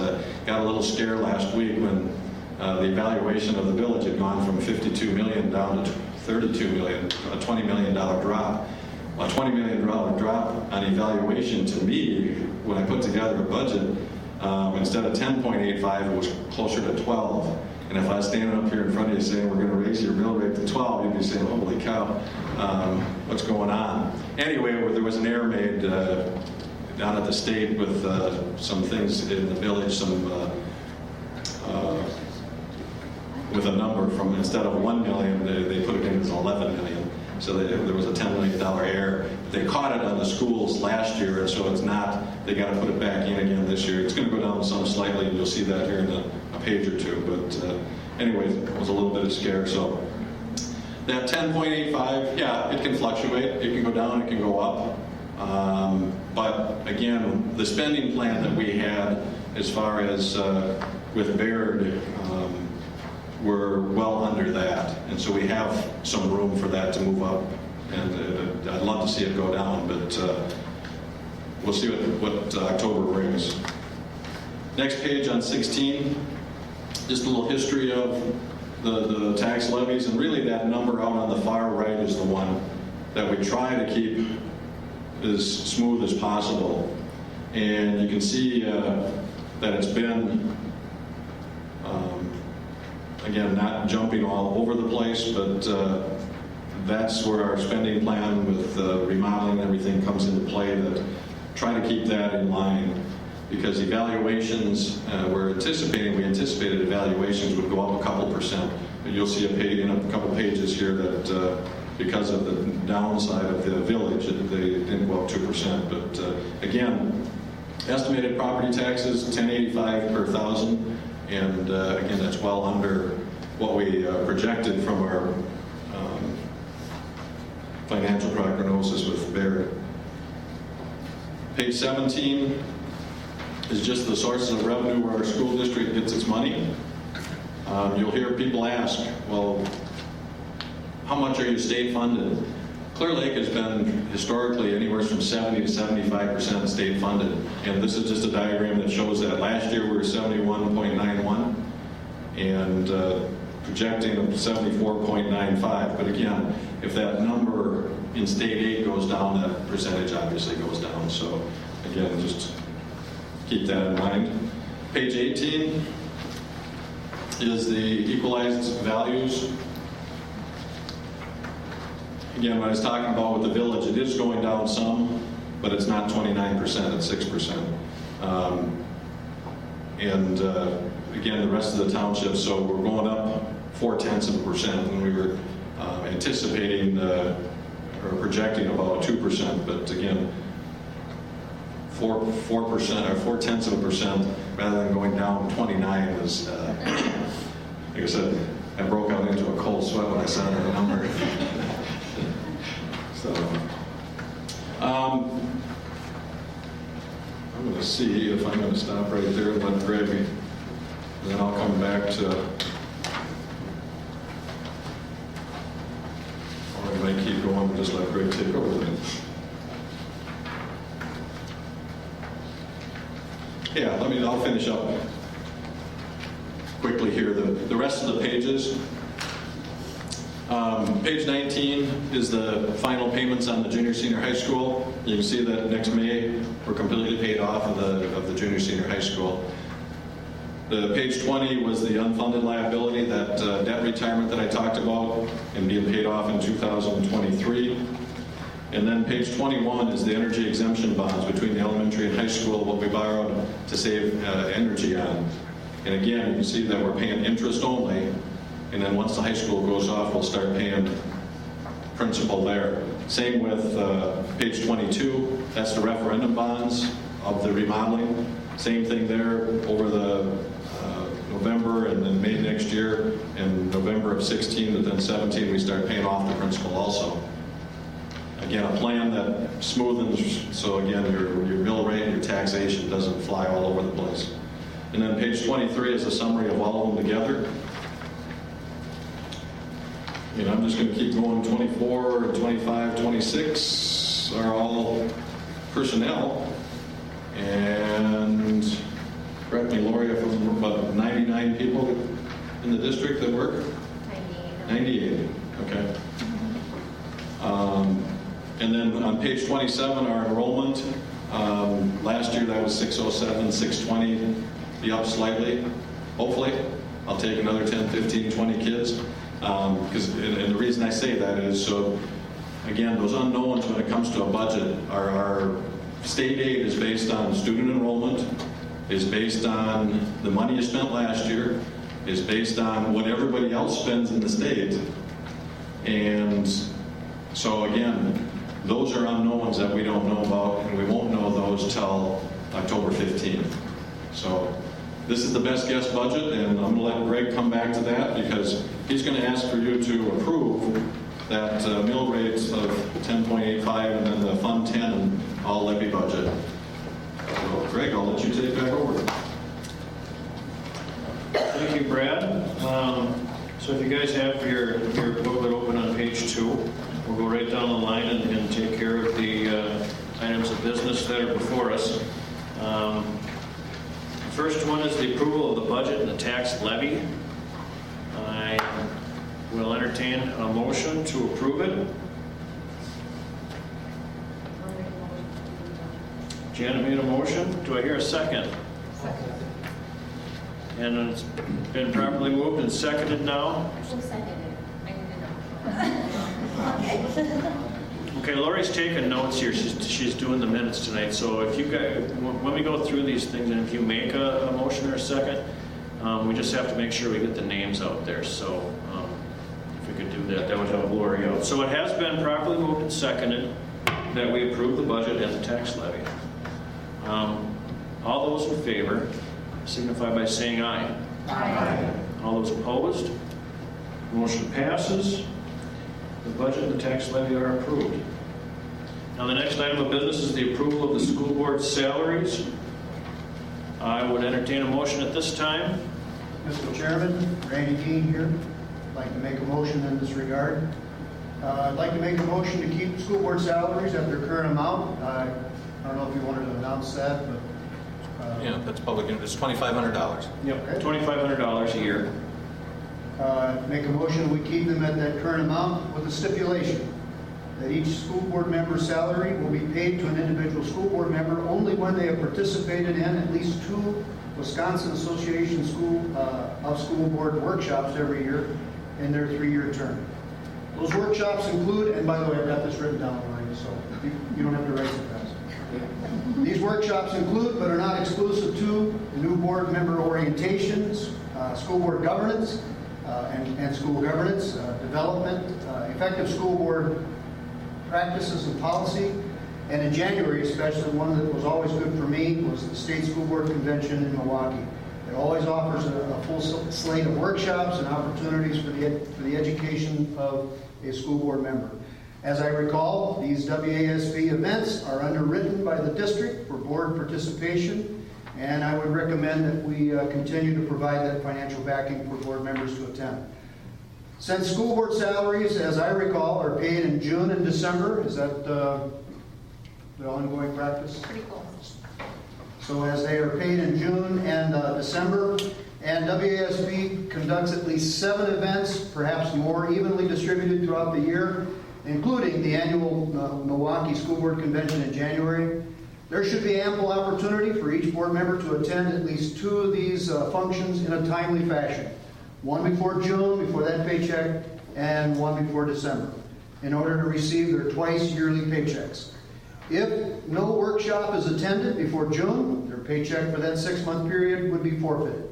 got a little scare last week when the evaluation of the village had gone from $52 million down to $32 million, a $20 million drop. A $20 million drop on evaluation to me, when I put together a budget, instead of 10.85, it was closer to 12. And if I was standing up here in front of you saying we're going to raise your mill rate to 12, you'd be saying, holy cow, what's going on? Anyway, there was an error made down at the state with some things in the village, some with a number from, instead of 1 million, they put it in as 11 million. So there was a $10 million error. They caught it on the schools last year, and so it's not, they got to put it back in again this year. It's going to go down some slightly, and you'll see that here in a page or two. But anyways, it was a little bit of scare. So that 10.85, yeah, it can fluctuate. It can go down, it can go up. But again, the spending plan that we had as far as with Baird, we're well under that. And so we have some room for that to move up. And I'd love to see it go down, but we'll see what October brings. Next page on 16, just a little history of the tax levies. And really that number out on the far right is the one that we try to keep as smooth as possible. And you can see that it's been, again, not jumping all over the place, but that's where our spending plan with remodeling and everything comes into play, that try to keep that in line, because evaluations, we anticipated evaluations would go up a couple percent. But you'll see a page in a couple pages here that because of the downside of the village, they didn't go up 2%. But again, estimated property taxes, $10.85 per thousand. And again, that's well under what we projected from our financial prognosis with Baird. Page 17 is just the sources of revenue where our school district gets its money. You'll hear people ask, well, how much are you state funded? Clear Lake has been historically anywhere from 70 to 75% state funded. And this is just a diagram that shows that. Last year we were 71.91 and projecting 74.95. But again, if that number in state aid goes down, that percentage obviously goes down. So again, just keep that in mind. Page 18 is the equalized values. Again, what I was talking about with the village, it is going down some, but it's not 29%, it's 6%. Again, the rest of the townships, so we're going up 0.4% when we were anticipating or projecting about 2%, but again, 4% or 0.4% rather than going down 29 is, like I said, I broke out into a cold sweat when I saw that number. So, I'm going to see if I'm going to stop right there and let Greg, and then I'll come back to, or I might keep going and just let Greg take over then. Yeah, I'll finish up quickly here. The rest of the pages. Page 19 is the final payments on the junior senior high school. You can see that next May we're completely paid off of the junior senior high school. The page 20 was the unfunded liability, that debt retirement that I talked about, and being paid off in 2023. And then page 21 is the energy exemption bonds between the elementary and high school, what we borrowed to save energy on. And again, you can see that we're paying interest only. And then once the high school goes off, we'll start paying principal there. Same with page 22. That's the referendum bonds of the remodeling. Same thing there over the November and then May next year. And November of 16 and then 17, we start paying off the principal also. Again, a plan that smoothens, so again, your mill rate and your taxation doesn't fly all over the place. And then page 23 is a summary of all of them together. And I'm just going to keep going. 24, 25, 26 are all personnel. And correct me, Lori, if I'm about 99 people in the district that work? 98. Okay. And then on page 27, our enrollment. Last year that was 607, 620. Be up slightly, hopefully. I'll take another 10, 15, 20 kids. And the reason I say that is so, again, those unknowns when it comes to a budget, our state aid is based on student enrollment, is based on the money you spent last year, is based on what everybody else spends in the state. And so again, those are unknowns that we don't know about, and we won't know those till October 15th. So this is the best guess budget, and I'm going to let Greg come back to that because he's going to ask for you to approve that mill rates of 10.85 and then the Fund 10 and all levy budget. So Greg, I'll let you take back over. Thank you, Brad. So if you guys have your booklet open on page 2, we'll go right down the line and take care of the items of business that are before us. The first one is the approval of the budget and the tax levy. I will entertain a motion to approve it. Janet made a motion. Do I hear a second? Second. And it's been properly moved and seconded now. Who seconded it? I didn't know. Okay, Lori's taking notes here. She's doing the minutes tonight. So if you guys, when we go through these things, and if you make a motion or a second, we just have to make sure we get the names out there. So if we could do that, that would help Lori out. So it has been properly moved and seconded that we approve the budget and the tax levy. All those in favor signify by saying aye. Aye. All those opposed? Motion passes. The budget and the tax levy are approved. Now the next item of business is the approval of the school board salaries. I would entertain a motion at this time. Mr. Chairman, Randy Dean here. I'd like to make a motion in this regard. I'd like to make a motion to keep school board salaries at their current amount. I don't know if you wanted to announce that, but... Yeah, that's public, it's $2,500. Yep, Okay. $2,500 a year. Make a motion we keep them at that current amount with a stipulation that each school board member's salary will be paid to an individual school board member only when they have participated in at least 2 Wisconsin Association of School Board workshops every year in their 3-year term. Those workshops include, and by the way, I've got this written down already, so you don't have to write it fast. These workshops include, but are not exclusive to, new board member orientations, school board governance, and school governance, development, effective school board practices and policy, and in January especially, one that was always good for me was the State School Board Convention in Milwaukee. It always offers a full slate of workshops and opportunities for the education of a school board member. As I recall, these WASB events are underwritten by the district for board participation, and I would recommend that we continue to provide that financial backing for board members to attend. Since school board salaries, as I recall, are paid in June and December, is that the ongoing practice? Pretty close. So as they are paid in June and December, and WASB conducts at least 7 events, perhaps more evenly distributed throughout the year, including the annual Milwaukee School Board Convention in January, there should be ample opportunity for each board member to attend at least 2 of these functions in a timely fashion. One before June, before that paycheck, and one before December, in order to receive their twice yearly paychecks. If no workshop is attended before June, their paycheck for that 6-month period would be forfeited.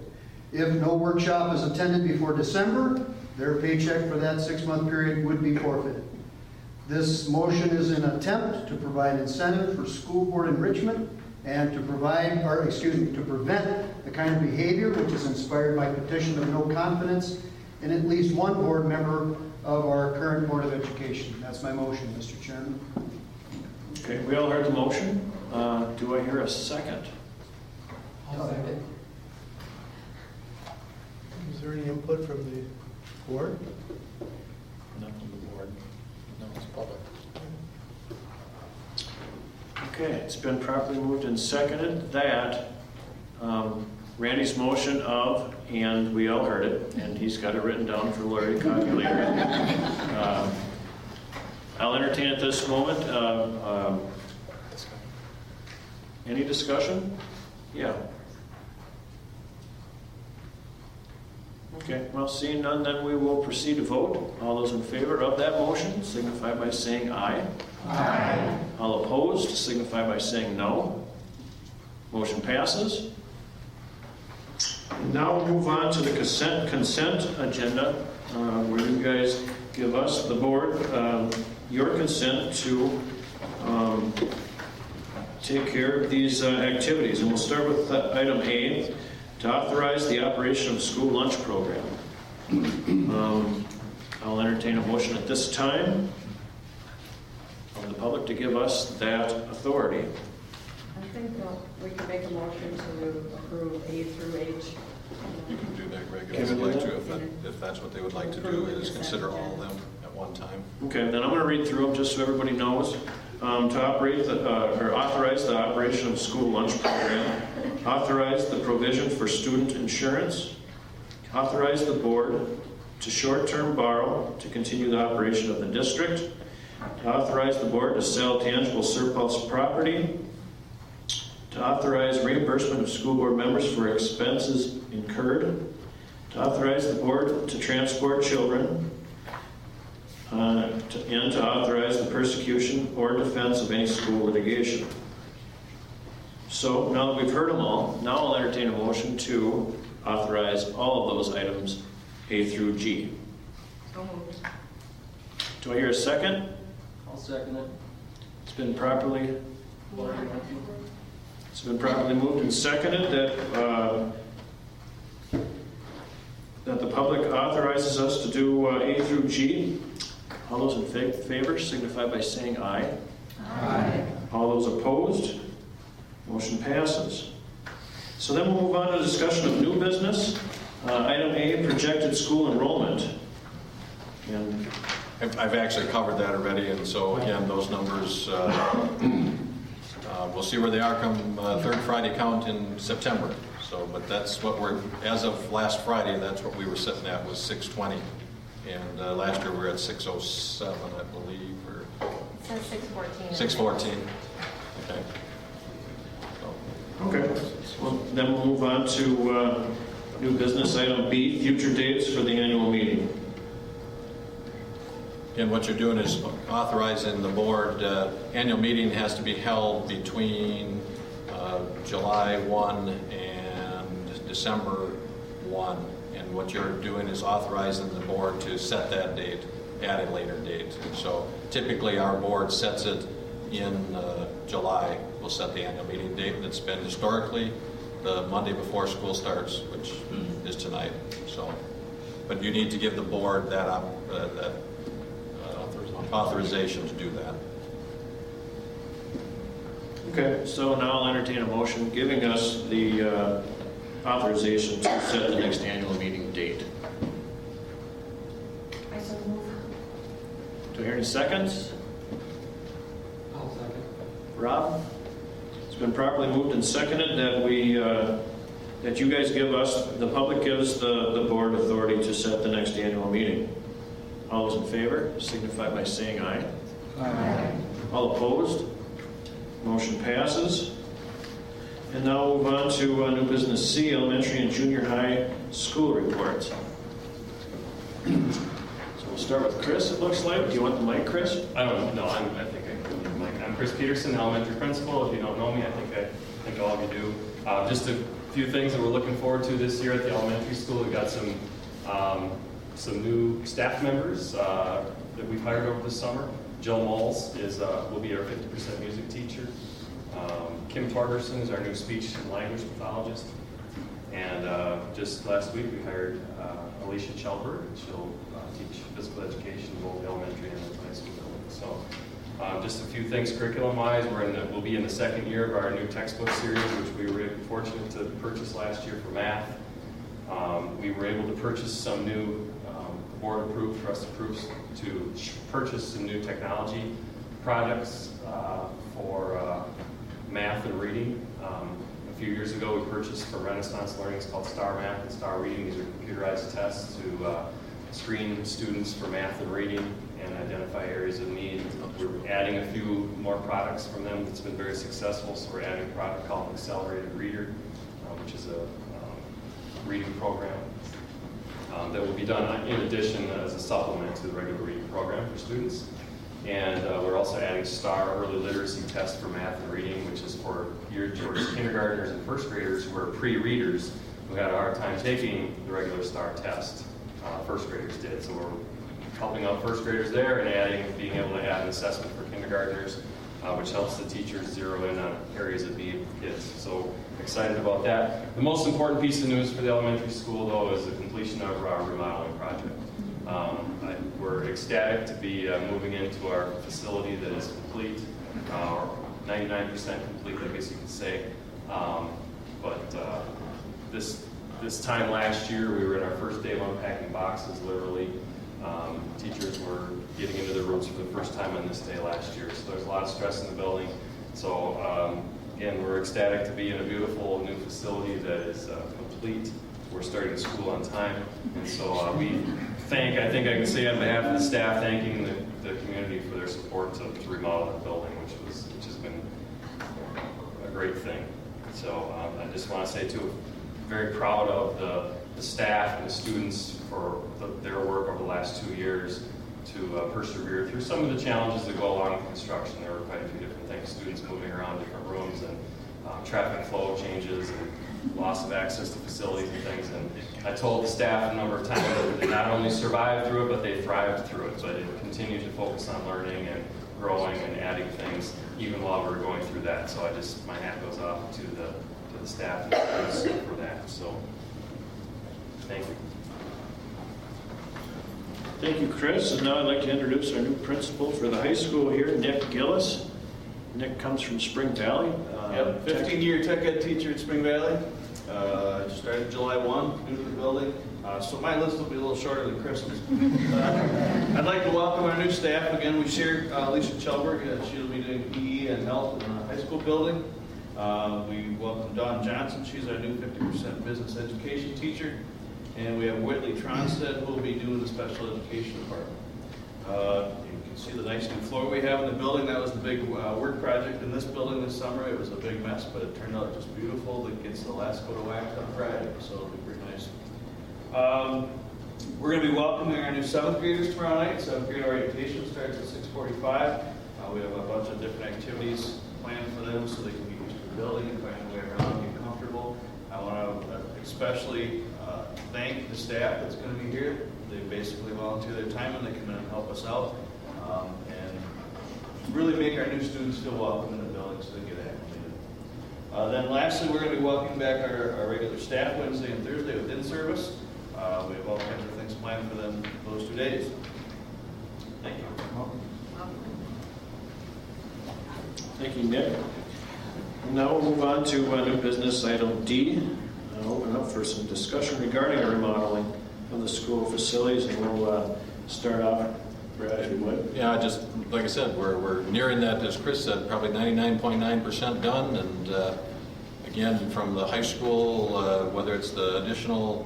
If no workshop is attended before December, their paycheck for that 6-month period would be forfeited. This motion is an attempt to provide incentive for school board enrichment and to prevent the kind of behavior which is inspired by petition of no confidence in at least one board member of our current Board of Education. That's my motion, Mr. Chairman. Okay, we all heard the motion. Do I hear a second? Is there any input from the board? Not from the board. No, it's public. Okay, it's been properly moved and seconded that Randy's motion of, and we all heard it, and he's got it written down for Larry to calculate. I'll entertain at this moment. Any discussion? Yeah. Okay, well, seeing none, then we will proceed to vote. All those in favor of that motion signify by saying aye. Aye. All opposed signify by saying no. Motion passes. Now we'll move on to the consent agenda, where you guys give us, the board, your consent to take care of these activities. And we'll start with item A, to authorize the operation of school lunch program. I'll entertain a motion at this time from the public to give us that authority. I think we can make a motion to approve A through H. You can do that, Greg, if you'd like to, if that's what they would like to do, is consider all of them at one time. Okay, then I'm going to read through them just so everybody knows. To operate or authorize the operation of school lunch program, authorize the provision for student insurance, authorize the board to short-term borrow to continue the operation of the district, to authorize the board to sell tangible surplus property, to authorize reimbursement of school board members for expenses incurred, to authorize the board to transport children, and to authorize the persecution or defense of any school litigation. So now that we've heard them all, now I'll entertain a motion to authorize all of those items A through G. So moved. Do I hear a second? I'll second it. It's been properly moved and seconded that the public authorizes us to do A through G. All those in favor signify by saying aye. Aye. All those opposed? Motion passes. So then we'll move on to a discussion of new business. Item A, projected school enrollment. And I've actually covered that already, and so again, those numbers, we'll see where they are come third Friday count in September. So, but that's what we're, as of last Friday, that's what we were sitting at, was 620. And last year we were at 607, I believe, or It says 614. 614. Okay. So, okay, well, then we'll move on to new business item B, future dates for the annual meeting. and what you're doing is authorizing the board, annual meeting has to be held between July 1 and December 1. And what you're doing is authorizing the board to set that date at a later date. So typically our board sets it in July. We'll set the annual meeting date that's been historically the Monday before school starts, which is tonight. So, but you need to give the board that authorization to do that. Okay, so now I'll entertain a motion giving us the authorization to set the next annual meeting date. I so move. Do I hear any seconds? I'll second. Rob? It's been properly moved and seconded that we, that you guys give us, the public gives the board authority to set the next annual meeting. All those in favor signify by saying aye. Aye. All opposed? Motion passes. And now we'll move on to new business C, elementary and junior high school reports. So we'll start with Chris, it looks like. Do you want the mic, Chris? I don't know. I think I can leave the mic. I'm Chris Peterson, elementary principal. If you don't know me, I think all of you do. Just a few things that we're looking forward to this year at the elementary school. We've got some new staff members that we've hired over the summer. Jill Moles will be our 50% music teacher. Kim Torgerson is our new speech and language pathologist. And just last week we hired Alicia Chelberg, and she'll teach physical education in both elementary and high school buildings. So just a few things curriculum-wise. We'll be in the second year of our new textbook series, which we were fortunate to purchase last year for math. We were able to purchase some new, the board approved for us to purchase some new technology products for math and reading. A few years ago, we purchased for Renaissance Learning, it's called Star Math and Star Reading. These are computerized tests to screen students for math and reading and identify areas of need. We're adding a few more products from them that's been very successful. So we're adding a product called Accelerated Reader, which is a reading program that will be done in addition as a supplement to the regular reading program for students. And we're also adding STAR Early Literacy Test for math and reading, which is geared towards kindergartners and first graders who are pre-readers, who had a hard time taking the regular STAR test. First graders did, so we're helping out first graders there and being able to add an assessment for kindergartners, which helps the teachers zero in on areas of need for kids. So excited about that. The most important piece of news for the elementary school, though, is the completion of our remodeling project. We're ecstatic to be moving into our facility that is complete, or 99% complete, I guess you could say. This time last year, we were in our first day of unpacking boxes, literally. Teachers were getting into their rooms for the first time on this day last year, so there's a lot of stress in the building. So again, we're ecstatic to be in a beautiful new facility that is complete. We're starting school on time, and so I think I can say on behalf of the staff, thanking the community for their support to remodel the building, which has been a great thing. So I just want to say too, very proud of the staff and the students for their work over the last 2 years to persevere through some of the challenges that go along with construction. There were quite a few different things, students moving around different rooms and traffic flow changes and loss of access to facilities and things. And I told the staff a number of times that they not only survived through it, but they thrived through it. So they continued to focus on learning and growing and adding things even while we were going through that. So my hat goes off to the staff and the students for that. So thank you. Thank you, Chris. And now I'd like to introduce our new principal for the high school here, Nick Gillis. Nick comes from Spring Valley. Yep, 15-year tech ed teacher at Spring Valley. Started July 1, new to the building. So my list will be a little shorter than Chris's. I'd like to welcome our new staff. Again, we share Alicia Chelberg. She'll be doing PE and health in the high school building. We welcome Dawn Johnson. She's our new 50% business education teacher. And we have Whitley Tronstead, who will be doing the special education department. You can see the nice new floor we have in the building. That was the big work project in this building this summer. It was a big mess, but it turned out just beautiful. It gets the last coat of wax on Friday, so it'll be pretty nice. We're going to be welcoming our new 7th graders tomorrow night. 7th grade orientation starts at 6:45. We have a bunch of different activities planned for them so they can get used to the building and find their way around and get comfortable. I want to especially thank the staff that's going to be here. They basically volunteer their time and they come in and help us out and really make our new students feel welcome in the building so they get acclimated. Then lastly, we're going to be welcoming back our regular staff Wednesday and Thursday with in-service. We have all kinds of things planned for them those 2 days. Thank you. Thank you, Nick. Now we'll move on to new business item D. I'll open up for some discussion regarding the remodeling of the school facilities, and we'll start off. Brad, if you would. Yeah, just like I said, we're nearing that, as Chris said, probably 99.9% done. And again, from the high school, whether it's the additional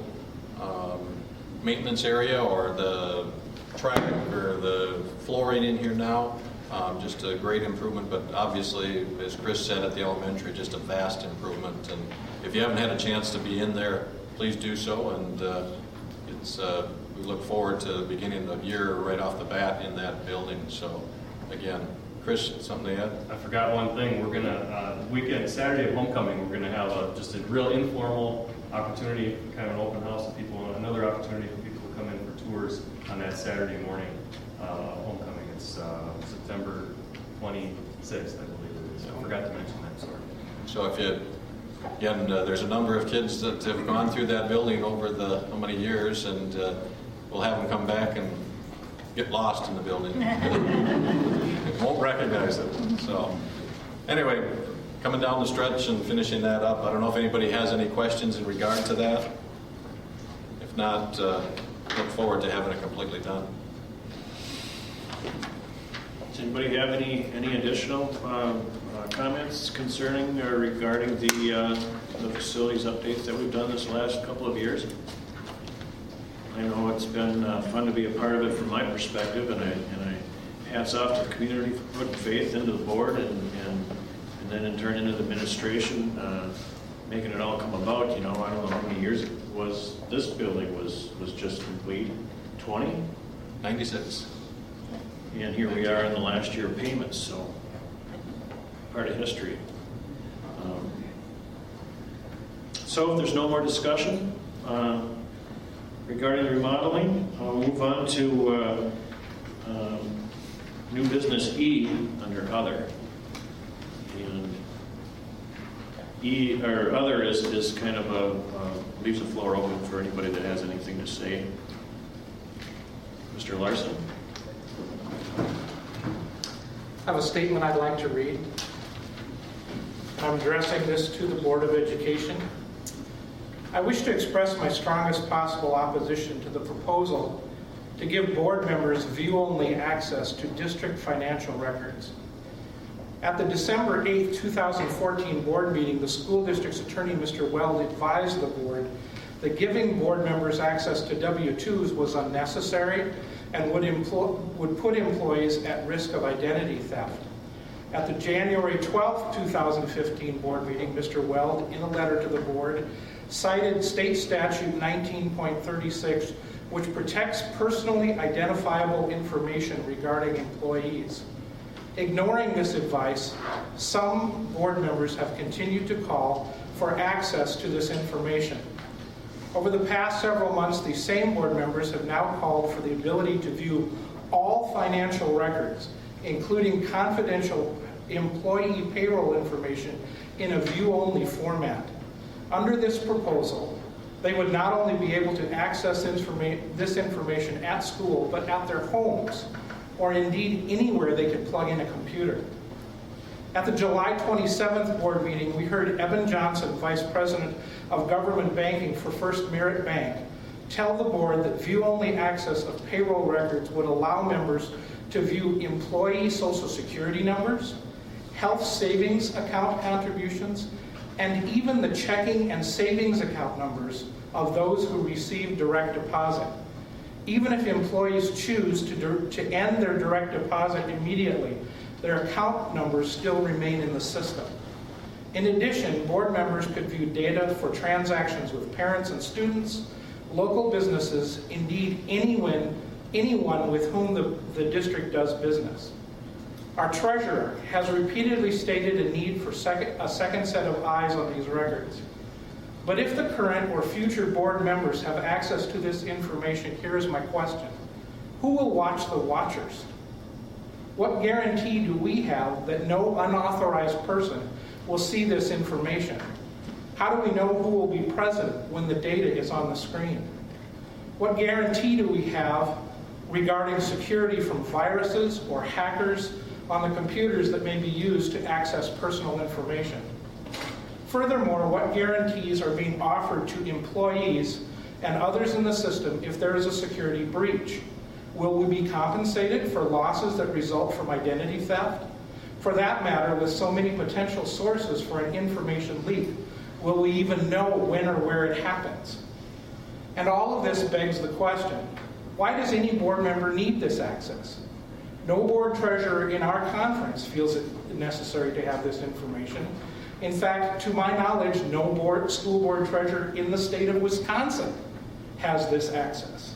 maintenance area or the track or the flooring in here now, just a great improvement. But obviously, as Chris said at the elementary, just a vast improvement. And if you haven't had a chance to be in there, please do so. And we look forward to the beginning of the year right off the bat in that building. So again, Chris, something to add? I forgot one thing. We're gonna weekend Saturday of homecoming. We're gonna have just a real informal opportunity, kind of an open house of people, another opportunity for people to come in for tours on that Saturday morning homecoming. It's September 26th, I believe it is. I forgot to mention that. Sorry. So if you again, there's a number of kids that have gone through that building over the how many years, and we'll have them come back and get lost in the building. Won't recognize it. So anyway, coming down the stretch and finishing that up. I don't know if anybody has any questions in regard to that. If not, look forward to having it completely done. Does anybody have any additional comments concerning or regarding the facilities updates that we've done this last couple of years? I know it's been fun to be a part of it from my perspective, and I hats off to the community for putting faith into the board and then in turn into the administration, making it all come about. You know, I don't know how many years it was this building was just complete. 20? 96. And here we are in the last year of payments, so part of history. So So if there's no more discussion regarding the remodeling, I'll move on to new business E under other. And E, or other is kind of leaves the floor open for anybody that has anything to say. Mr. Larson? I have a statement I'd like to read. I'm addressing this to the Board of Education. I wish to express my strongest possible opposition to the proposal to give board members view-only access to district financial records. At the December 8, 2014 board meeting, the school district's attorney, Mr. Weld, advised the board that giving board members access to W-2s was unnecessary and would put employees at risk of identity theft. At the January 12, 2015 board meeting, Mr. Weld, in a letter to the board, cited state statute 19.36, which protects personally identifiable information regarding employees. Ignoring this advice, some board members have continued to call for access to this information. Over the past several months, these same board members have now called for the ability to view all financial records, including confidential employee payroll information, in a view-only format. Under this proposal, they would not only be able to access this information at school, but at their homes, or indeed anywhere they could plug in a computer. At the July 27th board meeting, we heard Eben Johnson, Vice President of Government Banking for First Merit Bank, tell the board that view-only access of payroll records would allow members to view employee Social Security numbers, health savings account contributions, and even the checking and savings account numbers of those who receive direct deposit. Even if employees choose to end their direct deposit immediately, their account numbers still remain in the system. In addition, board members could view data for transactions with parents and students, local businesses, indeed anyone with whom the district does business. Our treasurer has repeatedly stated a need for a second set of eyes on these records. But if the current or future board members have access to this information, here is my question. Who will watch the watchers? What guarantee do we have that no unauthorized person will see this information? How do we know who will be present when the data is on the screen? What guarantee do we have regarding security from viruses or hackers on the computers that may be used to access personal information? Furthermore, what guarantees are being offered to employees and others in the system if there is a security breach? Will we be compensated for losses that result from identity theft? For that matter, with so many potential sources for an information leak, will we even know when or where it happens? And all of this begs the question, why does any board member need this access? No board treasurer in our conference feels it necessary to have this information. In fact, to my knowledge, no school board treasurer in the state of Wisconsin has this access.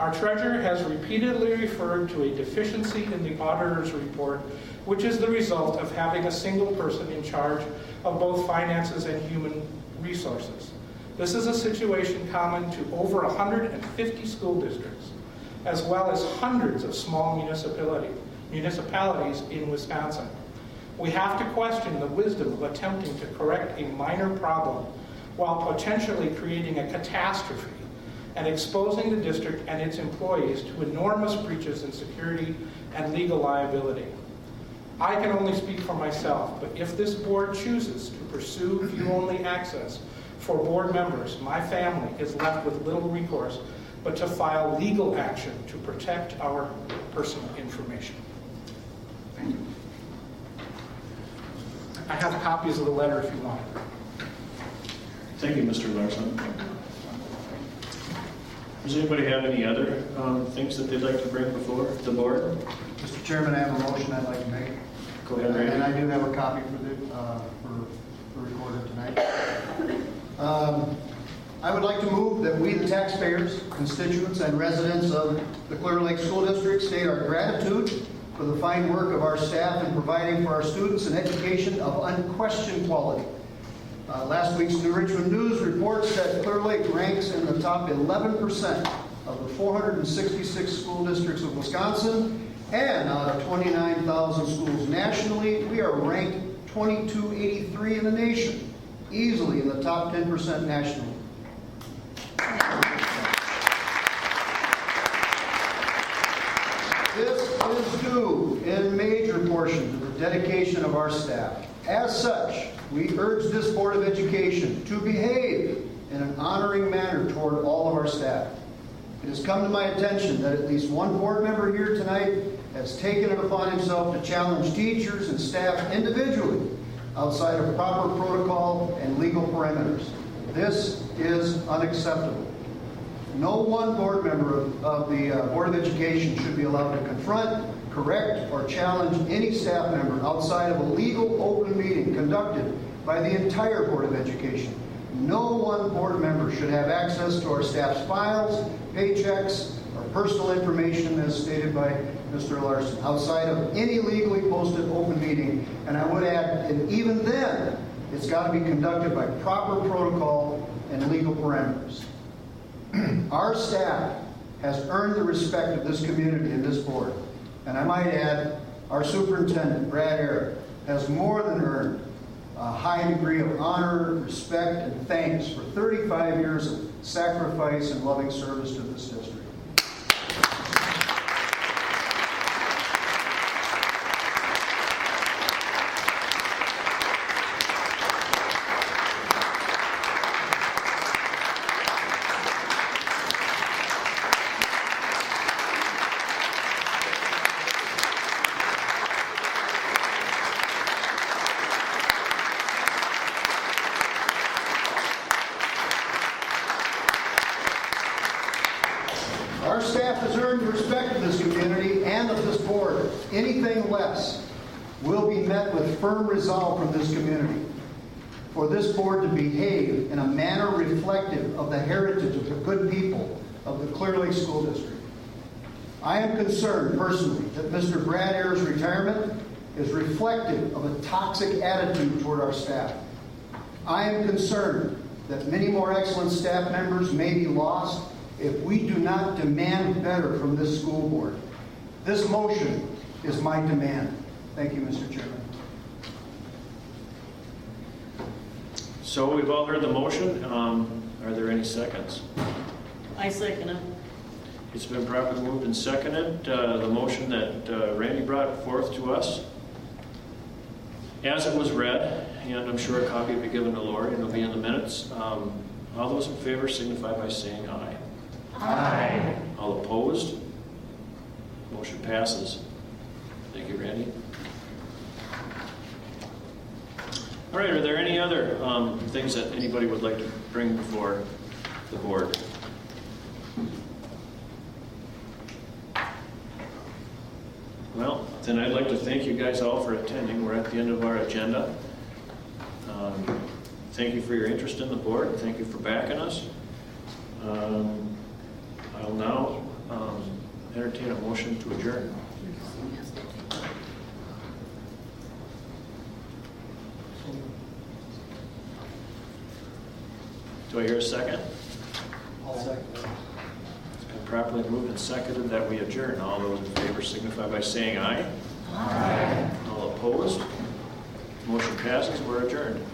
Our treasurer has repeatedly referred to a deficiency in the auditor's report, which is the result of having a single person in charge of both finances and human resources. This is a situation common to over 150 school districts, as well as hundreds of small municipalities in Wisconsin. We have to question the wisdom of attempting to correct a minor problem while potentially creating a catastrophe and exposing the district and its employees to enormous breaches in security and legal liability. I can only speak for myself, but if this board chooses to pursue view-only access for board members, my family is left with little recourse but to file legal action to protect our personal information. Thank you. I have copies of the letter if you want. Thank you, Mr. Larson. Does anybody have any other things that they'd like to bring before the board? Mr. Chairman, I have a motion I'd like to make. Go ahead, Randy. And I do have a copy for recorded tonight. I would like to move that we, the taxpayers, constituents, and residents of the Clear Lake School District, state our gratitude for the fine work of our staff in providing for our students an education of unquestioned quality. Last week's New Richmond News reports that Clear Lake ranks in the top 11% of the 466 school districts of Wisconsin, and out of 29,000 schools nationally, we are ranked 2283 in the nation, easily in the top 10% nationally. This is due in major portion to the dedication of our staff. As such, we urge this Board of Education to behave in an honoring manner toward all of our staff. It has come to my attention that at least one board member here tonight has taken it upon himself to challenge teachers and staff individually outside of proper protocol and legal parameters. This is unacceptable. No one board member of the Board of Education should be allowed to confront, correct, or challenge any staff member outside of a legal open meeting conducted by the entire Board of Education. No one board member should have access to our staff's files, paychecks, or personal information as stated by Mr. Larson, outside of any legally posted open meeting. And I would add, and even then, it's got to be conducted by proper protocol and legal parameters. Our staff has earned the respect of this community and this board. And I might add, our superintendent, Brad Eric, has more than earned a high degree of honor, respect, and thanks for 35 years of sacrifice and loving service to this district. Our staff has earned the respect of this community and of this board. Anything less will be met with firm resolve from this community for this board to behave in a manner reflective of the heritage of the good people of the Clear Lake School District. I am concerned personally that Mr. Brad Ayer's retirement is reflective of a toxic attitude toward our staff. I am concerned that many more excellent staff members may be lost if we do not demand better from this school board. This motion is my demand. Thank you, Mr. Chairman. So we've all heard the motion. Are there any seconds? I second it. It's been properly moved and seconded. The motion that Randy brought forth to us, as it was read, and I'm sure a copy will be given to Lori and it'll be in the minutes. All those in favor signify by saying aye. Aye. All opposed? Motion passes. Thank you, Randy. All right, are there any other things that anybody would like to bring before the board? Well, then I'd like to thank you guys all for attending. We're at the end of our agenda. Thank you for your interest in the board. Thank you for backing us. I'll now entertain a motion to adjourn. Do I hear a second? I'll second that. It's been properly moved and seconded that we adjourn. All those in favor signify by saying aye. Aye. All opposed? Motion passes. We're adjourned.